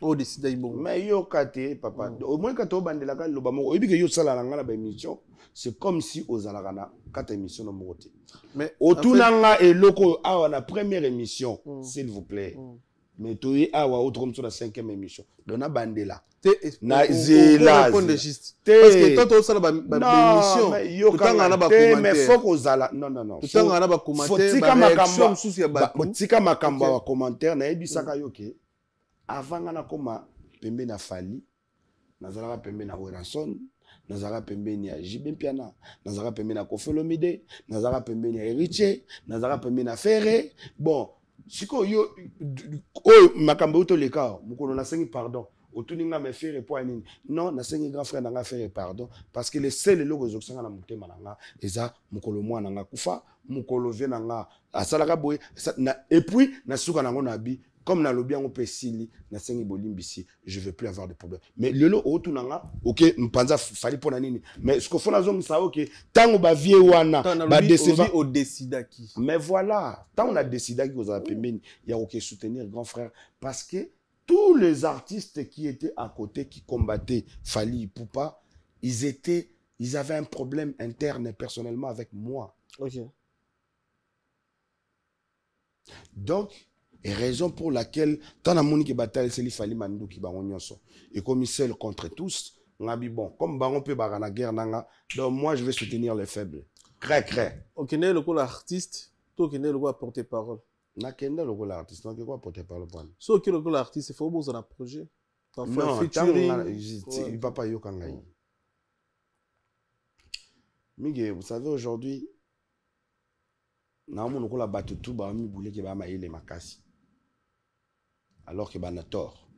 Oh décide bon. Mais yo kate papa au moins quand to bandela ka loba moko oyebi ke yo sala na ba émission c'est comme si ozalaka na 4 émissions no mokote. Mais otunanga eloko awa na première émission s'il vous plaît. Mais toi awa autre comme sur la 5e émission. Dona bandela. Na zela. Parce que toi sala ba émission. Yo kanga na ba commentaire. Mais faut kozala. Non. Tout tanga na ba commentaire ba réaction sous ya ba. Tika makamba ba commentaire na ebisaka yo ke. Avant nga na koma pembe na Fally. Nazalaka pembe na Werason. Nazara pembeni ya Jibin Piana, nazara pembeni na Koffi Olomide, nazara pembeni ya Héritier, nazara pembeni na Ferré. Bon, siko yo makambo to leka, mukolo na sengi pardon. Otuninga me faire pour nini? Non, na sengi grand frère nanga faire pardon parce que les seuls loko zokisanga na mutema nanga eza mukolo mwana nanga kufa, mukolo vie nanga asalaka boye et puis na suka nango na bi. Comme na lobi yango pesili na sengi bolimbisi, je veux plus avoir de problème. Mais lelo otunanga, OK, mpanza Fally pona nini. Mais ce que fona zo msa OK, tango ba vie wana ba décevant au décidaki. Mais voilà, tant on a décidé que vous avez pembeni, il y a OK soutenir grand frère parce que tous les artistes qui étaient à côté qui combattaient Fally Ipupa, ils avaient un problème interne personnellement avec moi. OK. Donc et raison pour laquelle, tant la moni qui bataille, c'est Fally Mandou qui bangonyoso. Et comme il seul contre tous, on a dit bon, comme bangon peut barana guerre nanga, donc moi je vais soutenir les faibles. Cré. Ok, n'est le coup l'artiste, toi qui n'est le coup à porter parole. Na kenda le coup l'artiste, donc quoi porter parole pour. So qui le coup l'artiste, il faut besoin d'un projet. Non, il va pas yokangai. Miguel, vous savez aujourd'hui, na mon ko la battu tout ba mi boulé ke ba ma ile makasi. Alors que bana tort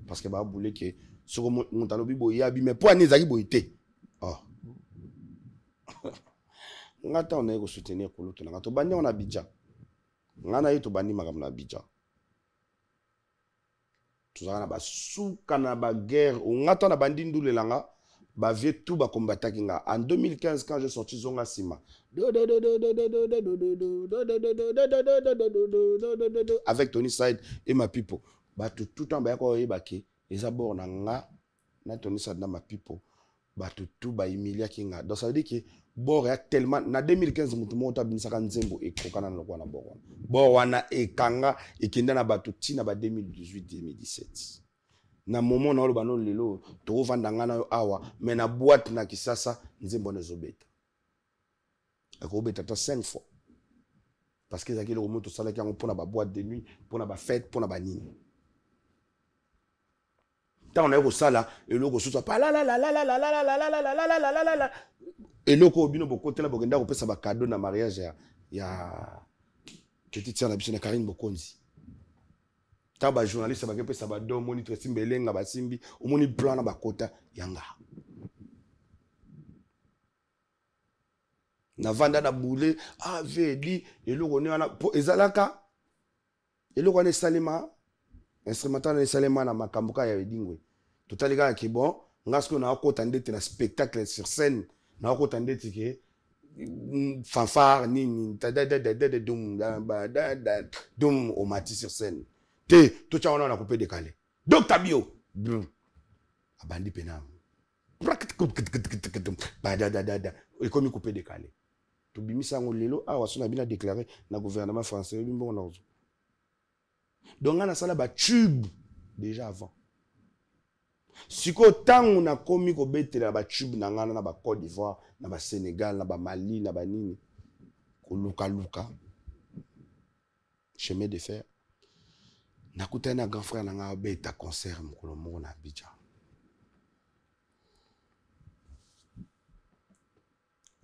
parce que ba boulé que ce que mon talobi boya bi mais pour anezaki boité oh ngata on est soutenir ko lutu ngato bandi on Abidjan ngana yi to bandi makam na Abidjan tuzana ba suka na ba guerre ngata na bandi ndulelanga ba vie tout ba combattre kinga en 2015 quand j'ai sorti Zonga Sima avec Tony Side et ma people ba tout en ba ko yebaki ezabor na nga na Tony Side na ma people ba tout ba Emilia kinga donc ça veut dire que bor ya tellement na 2015 mutu mota binisaka nzembo ekokana na kwa na bor wana ekanga ekenda na ba tina ba 2018 2017 na moment na oloba no lelo to vanda ngana awa mais na boîte na kisasa nzembo na zobeta akobeta ta 5 fois parce que zakile remonte sala ki ngo pona ba boîte de nuit pona ba fête pona ba nini Tant on a eu ça là, et l'eau soit pas la la la la la la la la la la la la la la la la. Et l'eau ko bino boko tela bogenda ko pesa ba cadeau na mariage ya petite sœur na biso na Karine Bokonzi. Tant ba journaliste ba pesa ba do monitre simbelenga ba simbi, o moni plan na ba kota yanga. Na vanda na boule avedi et l'eau on wana ezalaka. Et l'eau on est salima instrumental na salima na makambuka ya wedingwe. Totali ga ki bon, ngasko na ko tandete na spectacle sur scène. Na ko tandete ke fanfare ni dum au mati sur scène. Te to cha on a coupé décalé. Donc tabio abandi penam. Et comme coupé décalé. To bimisa ngolelo awa sona bina déclaré na gouvernement français bimbo na. Donc on a ça là ba tube déjà avant. Si ko tangu na komi ko betela ba tube na ngana na ba Côte d'Ivoire, na ba Sénégal, na ba Mali, na ba nini. Ko luka. Chemin de fer. Na kuta na grand frère na nga beta concert mukolo mo na Abidjan.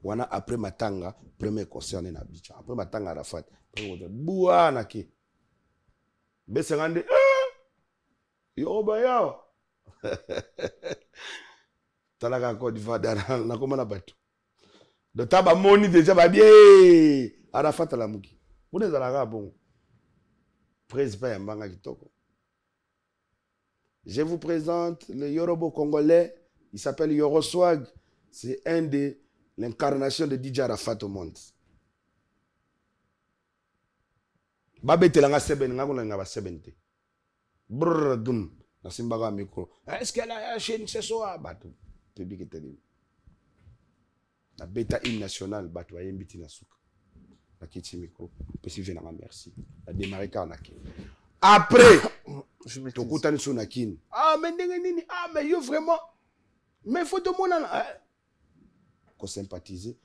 Wana après matanga, premier concert na Abidjan. Après matanga Arafat, boua na ki. Besengande yo baya. Talaka Côte d'Ivoire na koma na bato. De taba moni déjà ba bien Arafat la muki. Une zalaka bon. Président Yambanga kitoko. Je vous présente le Yorobo congolais, il s'appelle Yoroswag, c'est un de l'incarnation de DJ Arafat au monde. Babetelanga seben ngakona ngaba sebente. Brrr dum. Nasimbaga micro. Est-ce qu'elle a la chaîne ce soir? Batou. Public est tenu. La bêta hymne national, batou ayembiti na souka. La kiti micro. Pesi vena merci. La démarrer karnaki. Après, je vais te contenter sur nakin. Ah, mais nini? Ah, mais yo vraiment. Mais faut de mon an. Qu'on sympathiser.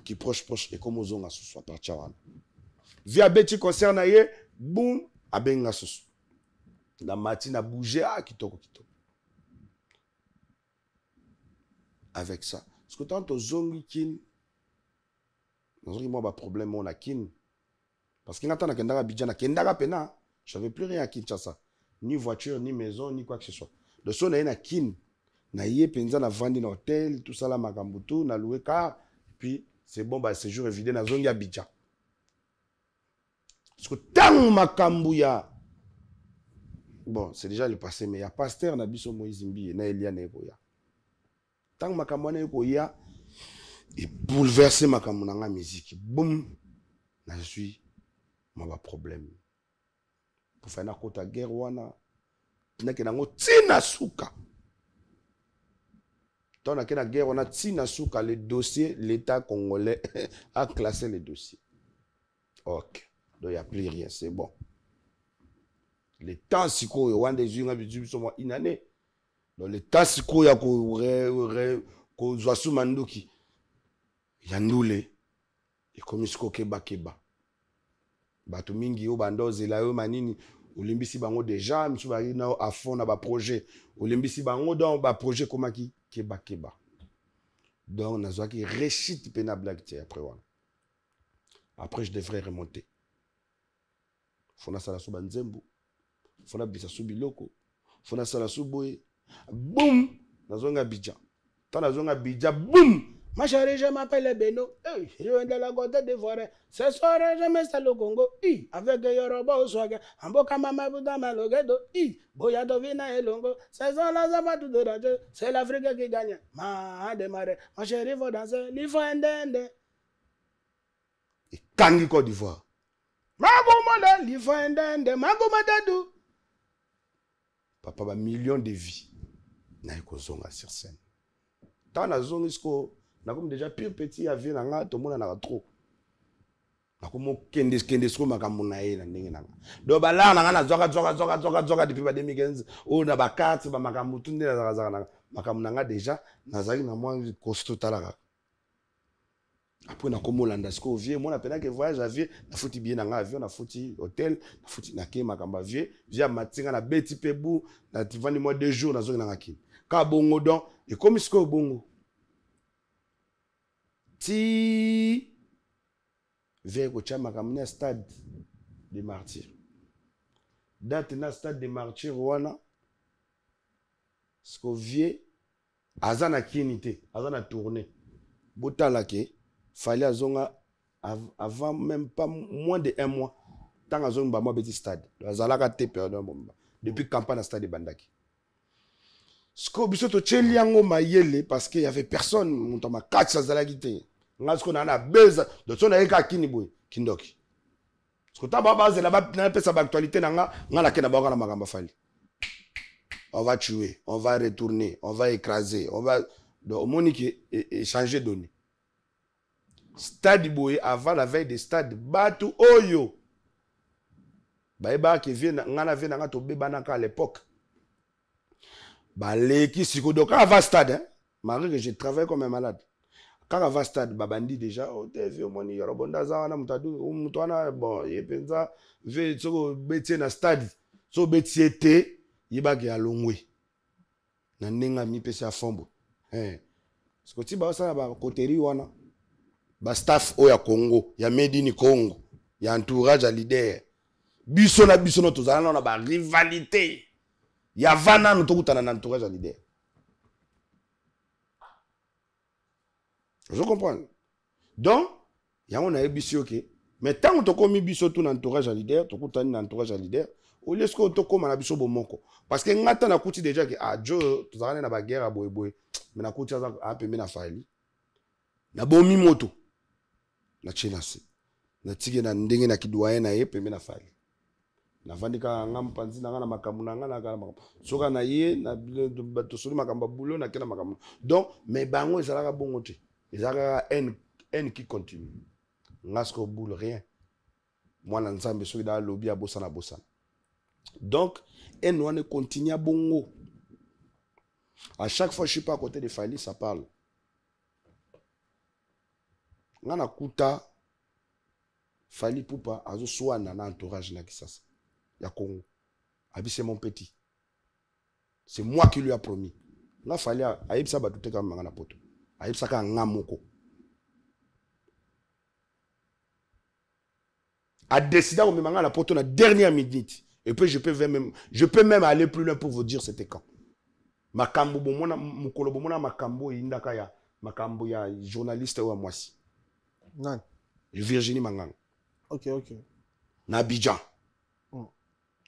Qui proche et comme aux ongas ce soit par Tchawan. Via beti concert na ye, boum, abenga soso. La matinée a bougé, kitoko. Avec ça. Parce que tant aux zongi kin, moi, problème, on a kin. Parce qu'il attend à Kendara Bidjana, Kendara Pena, je n'avais plus rien à Kinshasa. Ni voiture, ni maison, ni quoi que ce soit. De son, on a kin. Na yé, penza, na vendu dans hôtel, tout ça, la magambutu, na loué car, puis c'est bon, bah, séjour évident, na zongi Abidjan. Parce que tant makambuya, bon, c'est déjà le passé, mais il y a pasteur Nabiso Moïse Mbi et Naëlia Negoya. Tant makambuya Negoya, il bouleversé makambuya musique. Boum, je suis, ma problème. Pour faire une côte à guerre, wana, n'a que nango tina souka. Tant n'a que la guerre, on a tina souka le dossier, l'État congolais a classé le dossier. Ok. Donc, il n'y a plus rien, c'est bon. Le temps, si il y a des gens qui sont donc, le temps, si il y a des gens qui sont et comme si keba. Bato mingi yo bandoze la yo manini. Olimbisi bango déjà, monsieur bari na à fond na ba projet. Olimbisi bango dans ba projet comme qui keba. Donc, on a besoin qui réchite pena blague après. Après, je devrais remonter. Fona sala sou banzembo, fona bisa sou biloko, fona sala sou boye, boum, nazonga Abidjan. Tant nazonga Abidjan, boum, ma chérie, je m'appelle Beno, hey, je viens de la Côte d'Ivoire, ce soir je m'installe au Congo, avec Yoroba au swag, Amboka mama buda malogedo, Boya dovina et longo, c'est ça la zabatou de radio, c'est l'Afrique qui gagne, ma démarre, ma chérie, faut danser, il faut endende. Et Tangi Côte d'Ivoire. Papa ba millions de vies na ekozonga sur scène. Tant na zone isko na comme déjà pire petit a vie na nga to mona na trop. Na comme kende sko makambo na ye na ndenge na. Do ba la na nga na zoka depuis ba 2015 o na ba carte ba makambo tunde na zaga na makambo na nga déjà na zaki na moi costaud talaka. Après na komo landa sko vieux moi na pena que voyage avieux na fouti bien na avion na fouti hôtel na fouti na ke makamba vieux via matinga na beti pebu na tivani moi 2 jours na zo na ngaki ka bongo don et comme sko bongo ti vieux ko chama kamnya stade des martyrs date na stade des martyrs wana sko vieux azana kinité azana tourner botala ke fallait azonga avant même pas moins de 1 mois tant azonga ba moi petit stade azalaka te perdon bomba depuis campagne à stade de bandaki sko biso to cheli yango mayele parce que y avait personne montama catch azalaki te ngasko na beza de son eka kini boy kindoki sko ta baba zela ba na pesa ba actualité na nga la ke na ba na magamba fali on va tuer on va retourner on va écraser on va donc monique échanger données stade boy avant la veille des stades batu oyo baeba qui vient ngana vient nga to bebanaka à l'époque ba leki siko donc avant stade hein malgré que je travaille comme un malade quand avant stade babandi déjà au TV moni yorobonda za wana mutadu mutwana bon yepenza ve soko betie na stade so betie te yibaki alongwe na nenga mi pesa ya fombo parce que ti ba ça ba koteri wana ba staff o ya Congo ya made in Congo ya entourage à leader biso na tozala na ba rivalité ya vana no tokutana na entourage à leader je comprends donc ya on a biso OK mais tant to komi biso tout na entourage à leader tokutani na entourage à leader au lieu que to koma na biso bomoko parce que ngata na kuti déjà que jo tozala na ba guerre boy mais na kuti a pembe na fali na bomi moto na chenasi na tige na ndenge na kidwaye na ye pembe na fali na vandika ngam panzi na makambu na ngana kala makambu soka na ye na to soli makambu bulo na kena makambu donc mais bango ezalaka bongo te ezalaka haine qui continue ngasko boule rien moi na nzambe soki da lobby a bosana donc haine wana continue bongo à chaque fois je suis pas à côté de Fali ça parle ngana kuta Fali Poupa azo swana na entourage na Kisasa ya Congo abi c'est mon petit c'est moi qui lui a promis la Fali ayibisa batute ka manga na poto ayibisa ka ngamoko a décidé au manga na poto na dernière minute et puis je peux même aller plus loin pour vous dire c'était quand makambo bomona mukolo bomona makambo indaka ya makambo ya journaliste wa mwasi Nan. Virginie Mangang. Ok. Na Abidjan.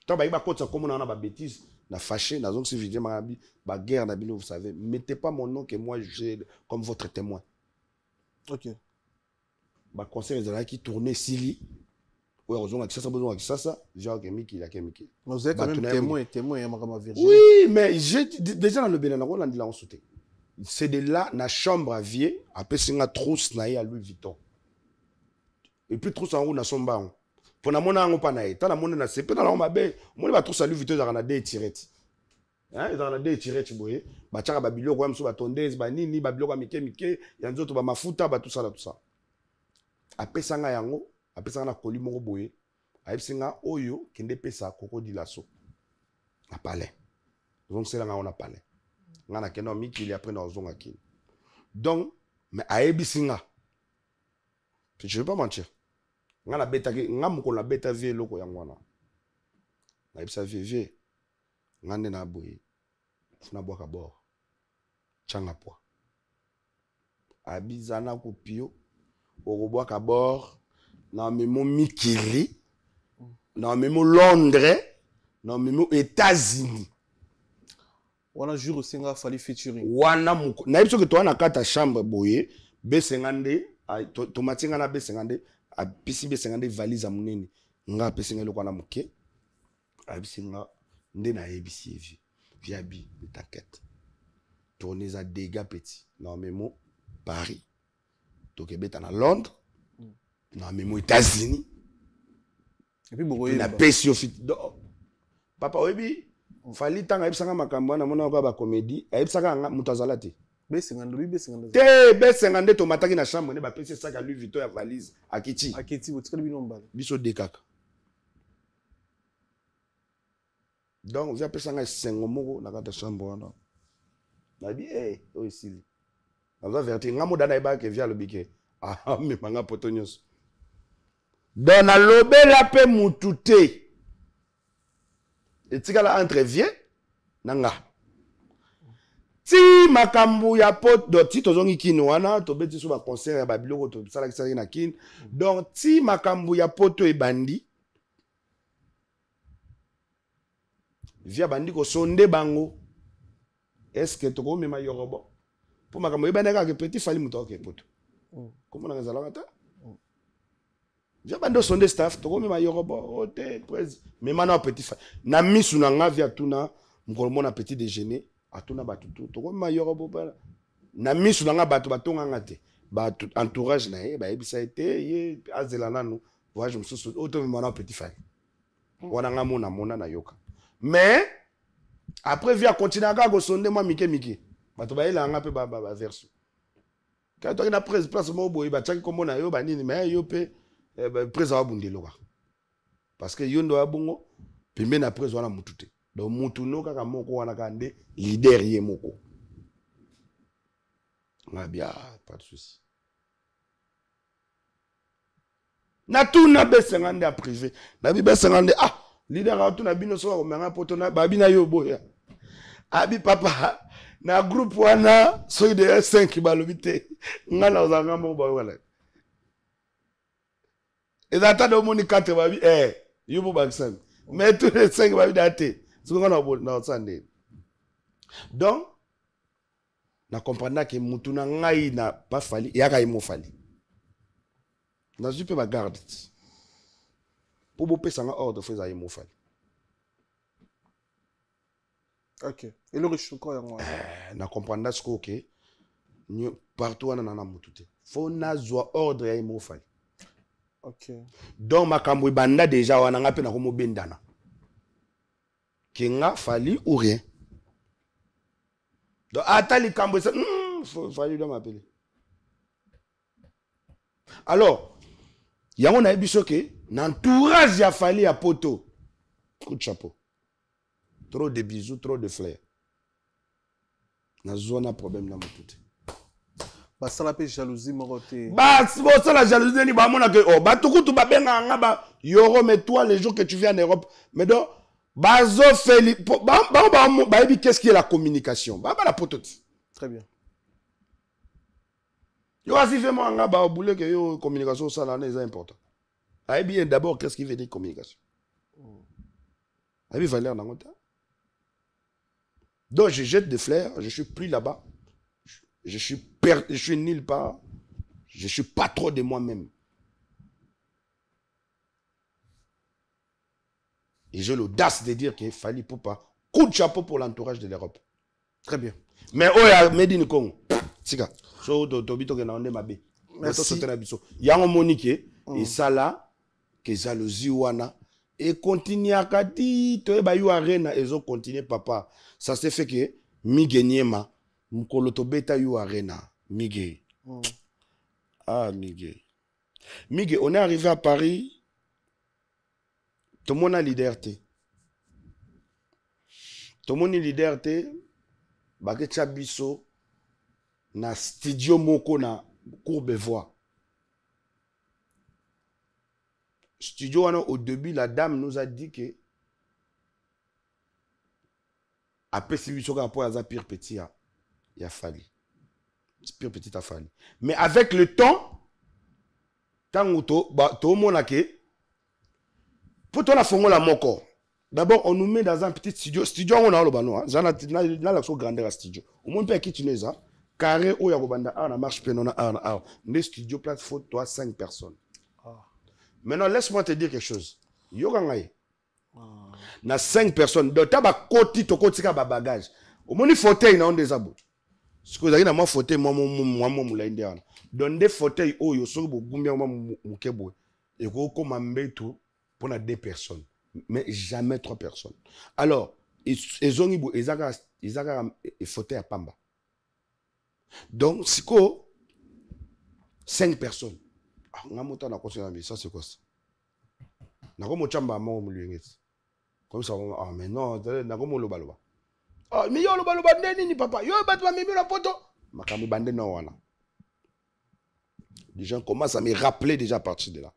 Tant ba kota comme on a ba bêtise, na fâché, na zone Virginie Mangang, ba guerre na bino vous savez, mettez pas mon nom que moi j'ai comme votre témoin. Ok. Ba conseil de qui tourner Sili. Ouais, heureusement que ça besoin que ça, genre que Miki la Miki. Vous êtes quand même témoin ya makama Virginie. Oui, mais j'ai déjà dans le Bénin, on a dit là on sauté. C'est de là na chambre à vie, après c'est une trousse na à Louis Vuitton. Et puis trousse en haut na somba. Pour na mona ngo pa na eta na mona na sepe na la mabe, mona ba trousse à Louis Vuitton za na deux tirette. Hein, za na deux tirette boye, ba tchaka ba biloko kwa mso ba tondeuse ba nini ba biloko mike, ya nzoto ba mafuta ba tout ça. Après sanga yango, après sanga na koli moko boye, ayipsinga oyo kende pesa Crocodilasso. Na palais. Donc c'est là on a palais. Ngana keno miki il après na ozonga kini. Donc mais ayebisinga. Je ne vais pas mentir. Ngana beta ngamuko la beta vie loko yangwana. Na ibsa vie. Ngane na boye. Funa boka bord. Changa po. Abizana ko pio. Oroboa ka bord. Na memo Mikili. Na memo Londres. Na memo États-Unis. Wana jour osenga Fali featuring. Wana muko. Na ibso ke to na kata chambre boye. B50 tomatinga na B50 a pisi B50 valise munene nga pesinga lokwana muke a bisinga nde na ebisi via bi de t'inquiète tourner à dégâts petits non mais mo Paris to kebeta na Londres non mais mo États-Unis et puis bokoye na pesi au fit papa obi Fali tanga ebisanga makambo na mona ko ba comédie ebisanga mutazalate B52 B52 te B52 tomataki na chambre ne bapesi sac à Louis Vuitton ya valise akiti akiti botikali bino mbala biso de kaka donc via pesa nga sengo moko na kata chambre wana na bi o esili na verti nga mo dana ibake via lobike ah me manga poto nyonso donc na lobela pe mutu te etikala entre vie na nga ti makambu ya pot do ti tozongi kini wana tobeti so ba concert ya babiloko to sala kisali na kini donc ti makambu ya poto ebandi via bandi ko sonde bango est-ce que toko mema yorobo pour makambu ebanda ka ke petit fali muto ok poto comment na ngazala kata via bando sonde staff toko mema yorobo ote presse mema na petit fali na misu na nga via tuna mkolmo na petit déjeuner atuna batutu toko mema yorobo bala na misu na nga batu batonga ngate batu entourage na ye ba ebisa ete ye azela nanu voyage mususu oto mema na petit fali wana nga mona na yoka. Mais après via continuer à sonde moi mike bato ba ela nga pe ba verso quand tu as prise place mo boy ba tchaki kombo na yo ba nini mais yo pe prise wa bundelo parce que yo ndo abungo pembe na prise wana mutute donc mutu no kaka moko wana kande leader ye moko nga bien pas de souci na tout na B52 à privé na bi B52 ah leader a tout na bino so ko menga poto na babina yo boya abi papa na groupe wana so de 5 balobite ngala ozanga mo ba wala et data do moni 4 babi yo bo baksan mais tous les 5 babi daté so ngana bo na sande donc na comprendre que mutu na ngai na pas fali yaka imo fali na jupe ba garde pour vous payer ordre de faire imo fali. ok et le riche encore yango na comprendre ce que partout on a mutute faut na zwa ordre ya imo fali. ok donc makambo banda déjà wana nga pe na komo bendana kinga fali ou rien donc atali kambo ça fali doit m'appeler alors yango na ebiso ke n'entourage ya fali ya poto coup de chapeau trop de bisous trop de fleurs na zona problème na mutute basala pe jalousie moko te bas la jalousie ni ba mona ke oh batukutu ba benga nga ba yoro mais toi les jours que tu viens en Europe mais donc bazo feli ba qu'est-ce qui est la communication ba la poto très bien yo asi fait moi nga ba boule que yo communication ça là c'est important ai bien d'abord qu'est-ce qui veut dire communication ai valeur dans ngota donc je jette des fleurs je suis plus là-bas je suis nulle part je suis pas trop de moi-même et j'ai l'audace de dire qu'il fallait pas coup de chapeau pour l'entourage de l'Europe très bien mais oh ya Medine Congo tika so to bito ke na onde mabe merci yango monique et ça là que jalousie wana et continue à kati to ba yu arena ezo continuer papa ça s'est fait que migeniema mkolo to beta yu arena mige ah mige on est arrivé à Paris tout le monde a liberté tout le monde a liberté bake chabiso na studio moko na Courbevoie. Studio au début la dame nous a dit que après si lui soka pour za pire petit il a fallu pire petit a fallu mais avec le temps tango to mona ke pour toi la fongo la moko d'abord on nous met dans un petit studio on a le bano na la so grandeur studio au moins peut quitter ça carré où il y a banda na marche penona na le studio place faut toi 5 personnes. Maintenant laisse-moi te dire quelque chose. Yoga ngai. Na 5 personnes donc taba koti to kotika ba bagage. Au moins fauteuil na on des abo. Ce que vous avez na moi fauteuil moi mula indiana. Donc des fauteuils oh yo so bo gumbia moi mukebo. Et ko comme mbeto pour na 2 personnes mais jamais 3 personnes. Alors ils ont ezaka fauteuil à pamba. Donc, c'est quoi 5 personnes. Ah, on a monté dans la ça c'est quoi ça? On a monté dans la comme ça, ah, mais non, on a monté dans la ah, mais yo, le ni papa. Yo, bat ma la poto. Makami bande non, wana. Les gens commencent à me rappeler déjà à partir de là.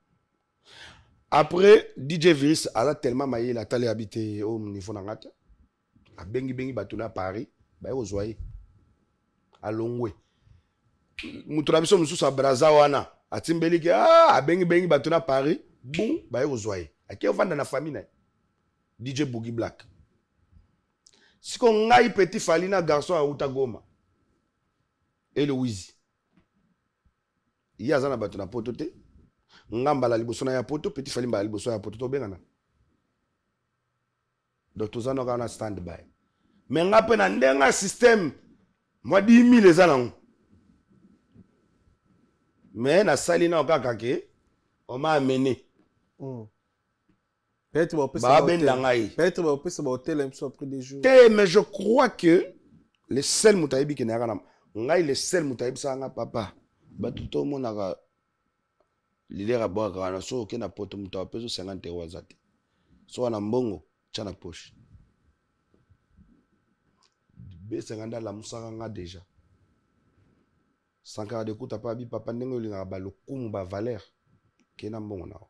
Après, DJ Virus, elle a tellement maillé la télé habité au niveau de la a bengi batuna Paris, bah au Zoye. À Longwe. Mouturabiso musu sa braza wana. A Timbeli ki a bengi batuna Paris, boum, bah au Zoye. A qui on vend dans la famille DJ Boogie Black. Si on a petit falina garçon à Outagoma. Et le Wizi. Il y a un batuna potote. Ngamba la liboso na ya poto, petit falimba la liboso ya poto to bengana. Donc tout ça nous on stand by. Mais ngape na ndenga système moi 10 000 les along. Mais na salina okaka ke on m'a amené. Peut-être on peut se hôtel un peu après des jours. Mais je crois que le seul moutaïbi qui n'a rien ngai le seul moutaïbi ça nga papa. Ba tout le monde a l'idée à boire grana so ok na poto muta peso 50 euros zate so na mbongo chana poche be 50 la musaka nga déjà sankara de kuta pa bi papa ndenge linga ba lokumu ba valeur ke na mbongo na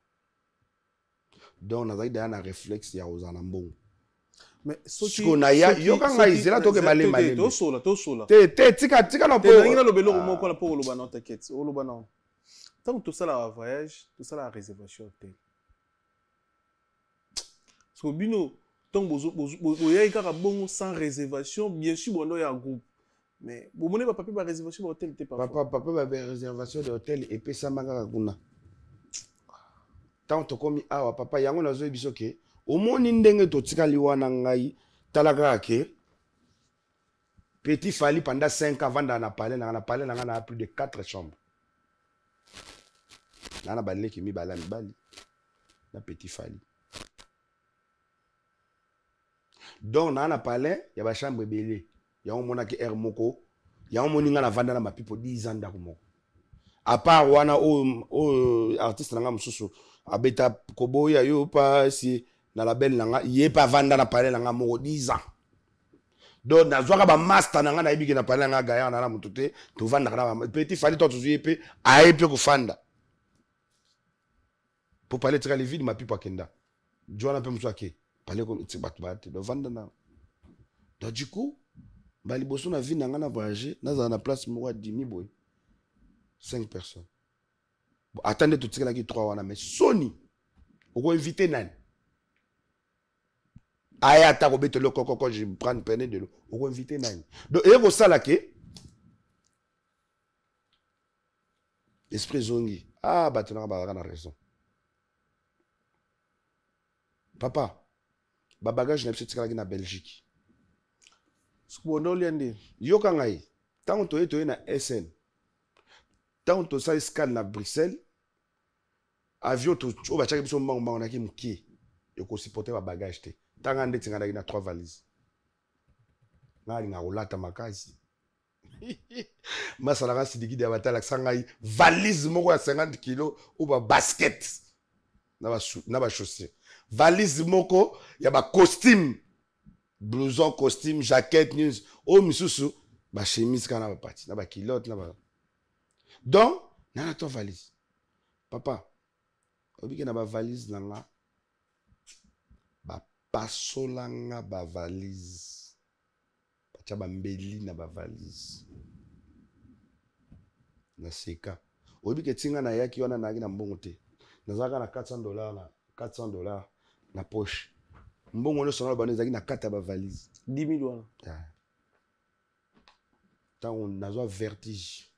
donc na zaida na réflexe ya ozana mbongo mais ce qu'on a yo kanga izela to ke malé to sola te tika na po na lo belo mo ko la po lo ba non t'inquiète o lo ba non. Tant que tout ça là voyage, tout ça là réservation hôtel. Parce que bino tant que y a un bon sans réservation, bien sûr bon il y a un groupe. Mais vous monnaie pas papier par réservation d'hôtel t'es pas. Papa ba réservation d'hôtel et puis ça manga kuna. Tant to komi awa papa yango na zo biso ke au moni ndenge to tikali wana ngai talaka ke petit fali pendant 5 ans avant na palais na plus de 4 chambres. Nana balé qui mi bala mi bali na petit fali donc nana palais ya ba chambre belé ya on mona ki air moko ya on moninga na vanda na mapipo 10 ans ndako moko à part wana o artiste nanga mususu abeta koboya yo pa si na la belle nanga yé pa vanda na palais nanga moko 10 ans donc na zwaka ba master nanga na ibiki na palais nanga gaya na mututé to vanda na petit fali to tuzuye pe ayepe ko fanda. Pour parler de la vie de ma pipa kenda. Joana peut me dire parler comme c'est battu de vendre na. Donc du coup, bali bosso na vie na voyager, na na place moi 10 000 boy. 5 personnes. Bon, attendez tout ça là qui 3 wana mais Sony. On va inviter nan. Aya ta ko bete le koko je prends peine de l'eau. On va inviter nan. Donc et ko ça là que esprit zongi. Ah bah tu n'as pas raison. Papa, ba bagage na biso tikala na Belgique. Subondo liande. Yo kangai, tant to eto na SN. Tant to sa escale na Bruxelles. Avion to o ba chaka biso mbanga na ki muki. Yo ko supporter ba bagage te. Tanga nde tinga na 3 valises. Ngali na olata makazi. Masala sidiki de batala sangai valise moko ya 50 kg ou ba basket. Na ba chaussures. Valise moko ya ba costume blouson costume jaquette news o misusu ba chemise kana ba parti na ba kilote na ba donc na to valise papa obiki na ba valise nanga ba pasolanga ba valise pa ba mbeli na ba valise na seka obiki tinga na yaki wana na na mbongo te nazaka na $400 na $400 na poche. Mbongo no sonala bana ezaki na kata ba valise. 10 000 wana. Tant on a vertige.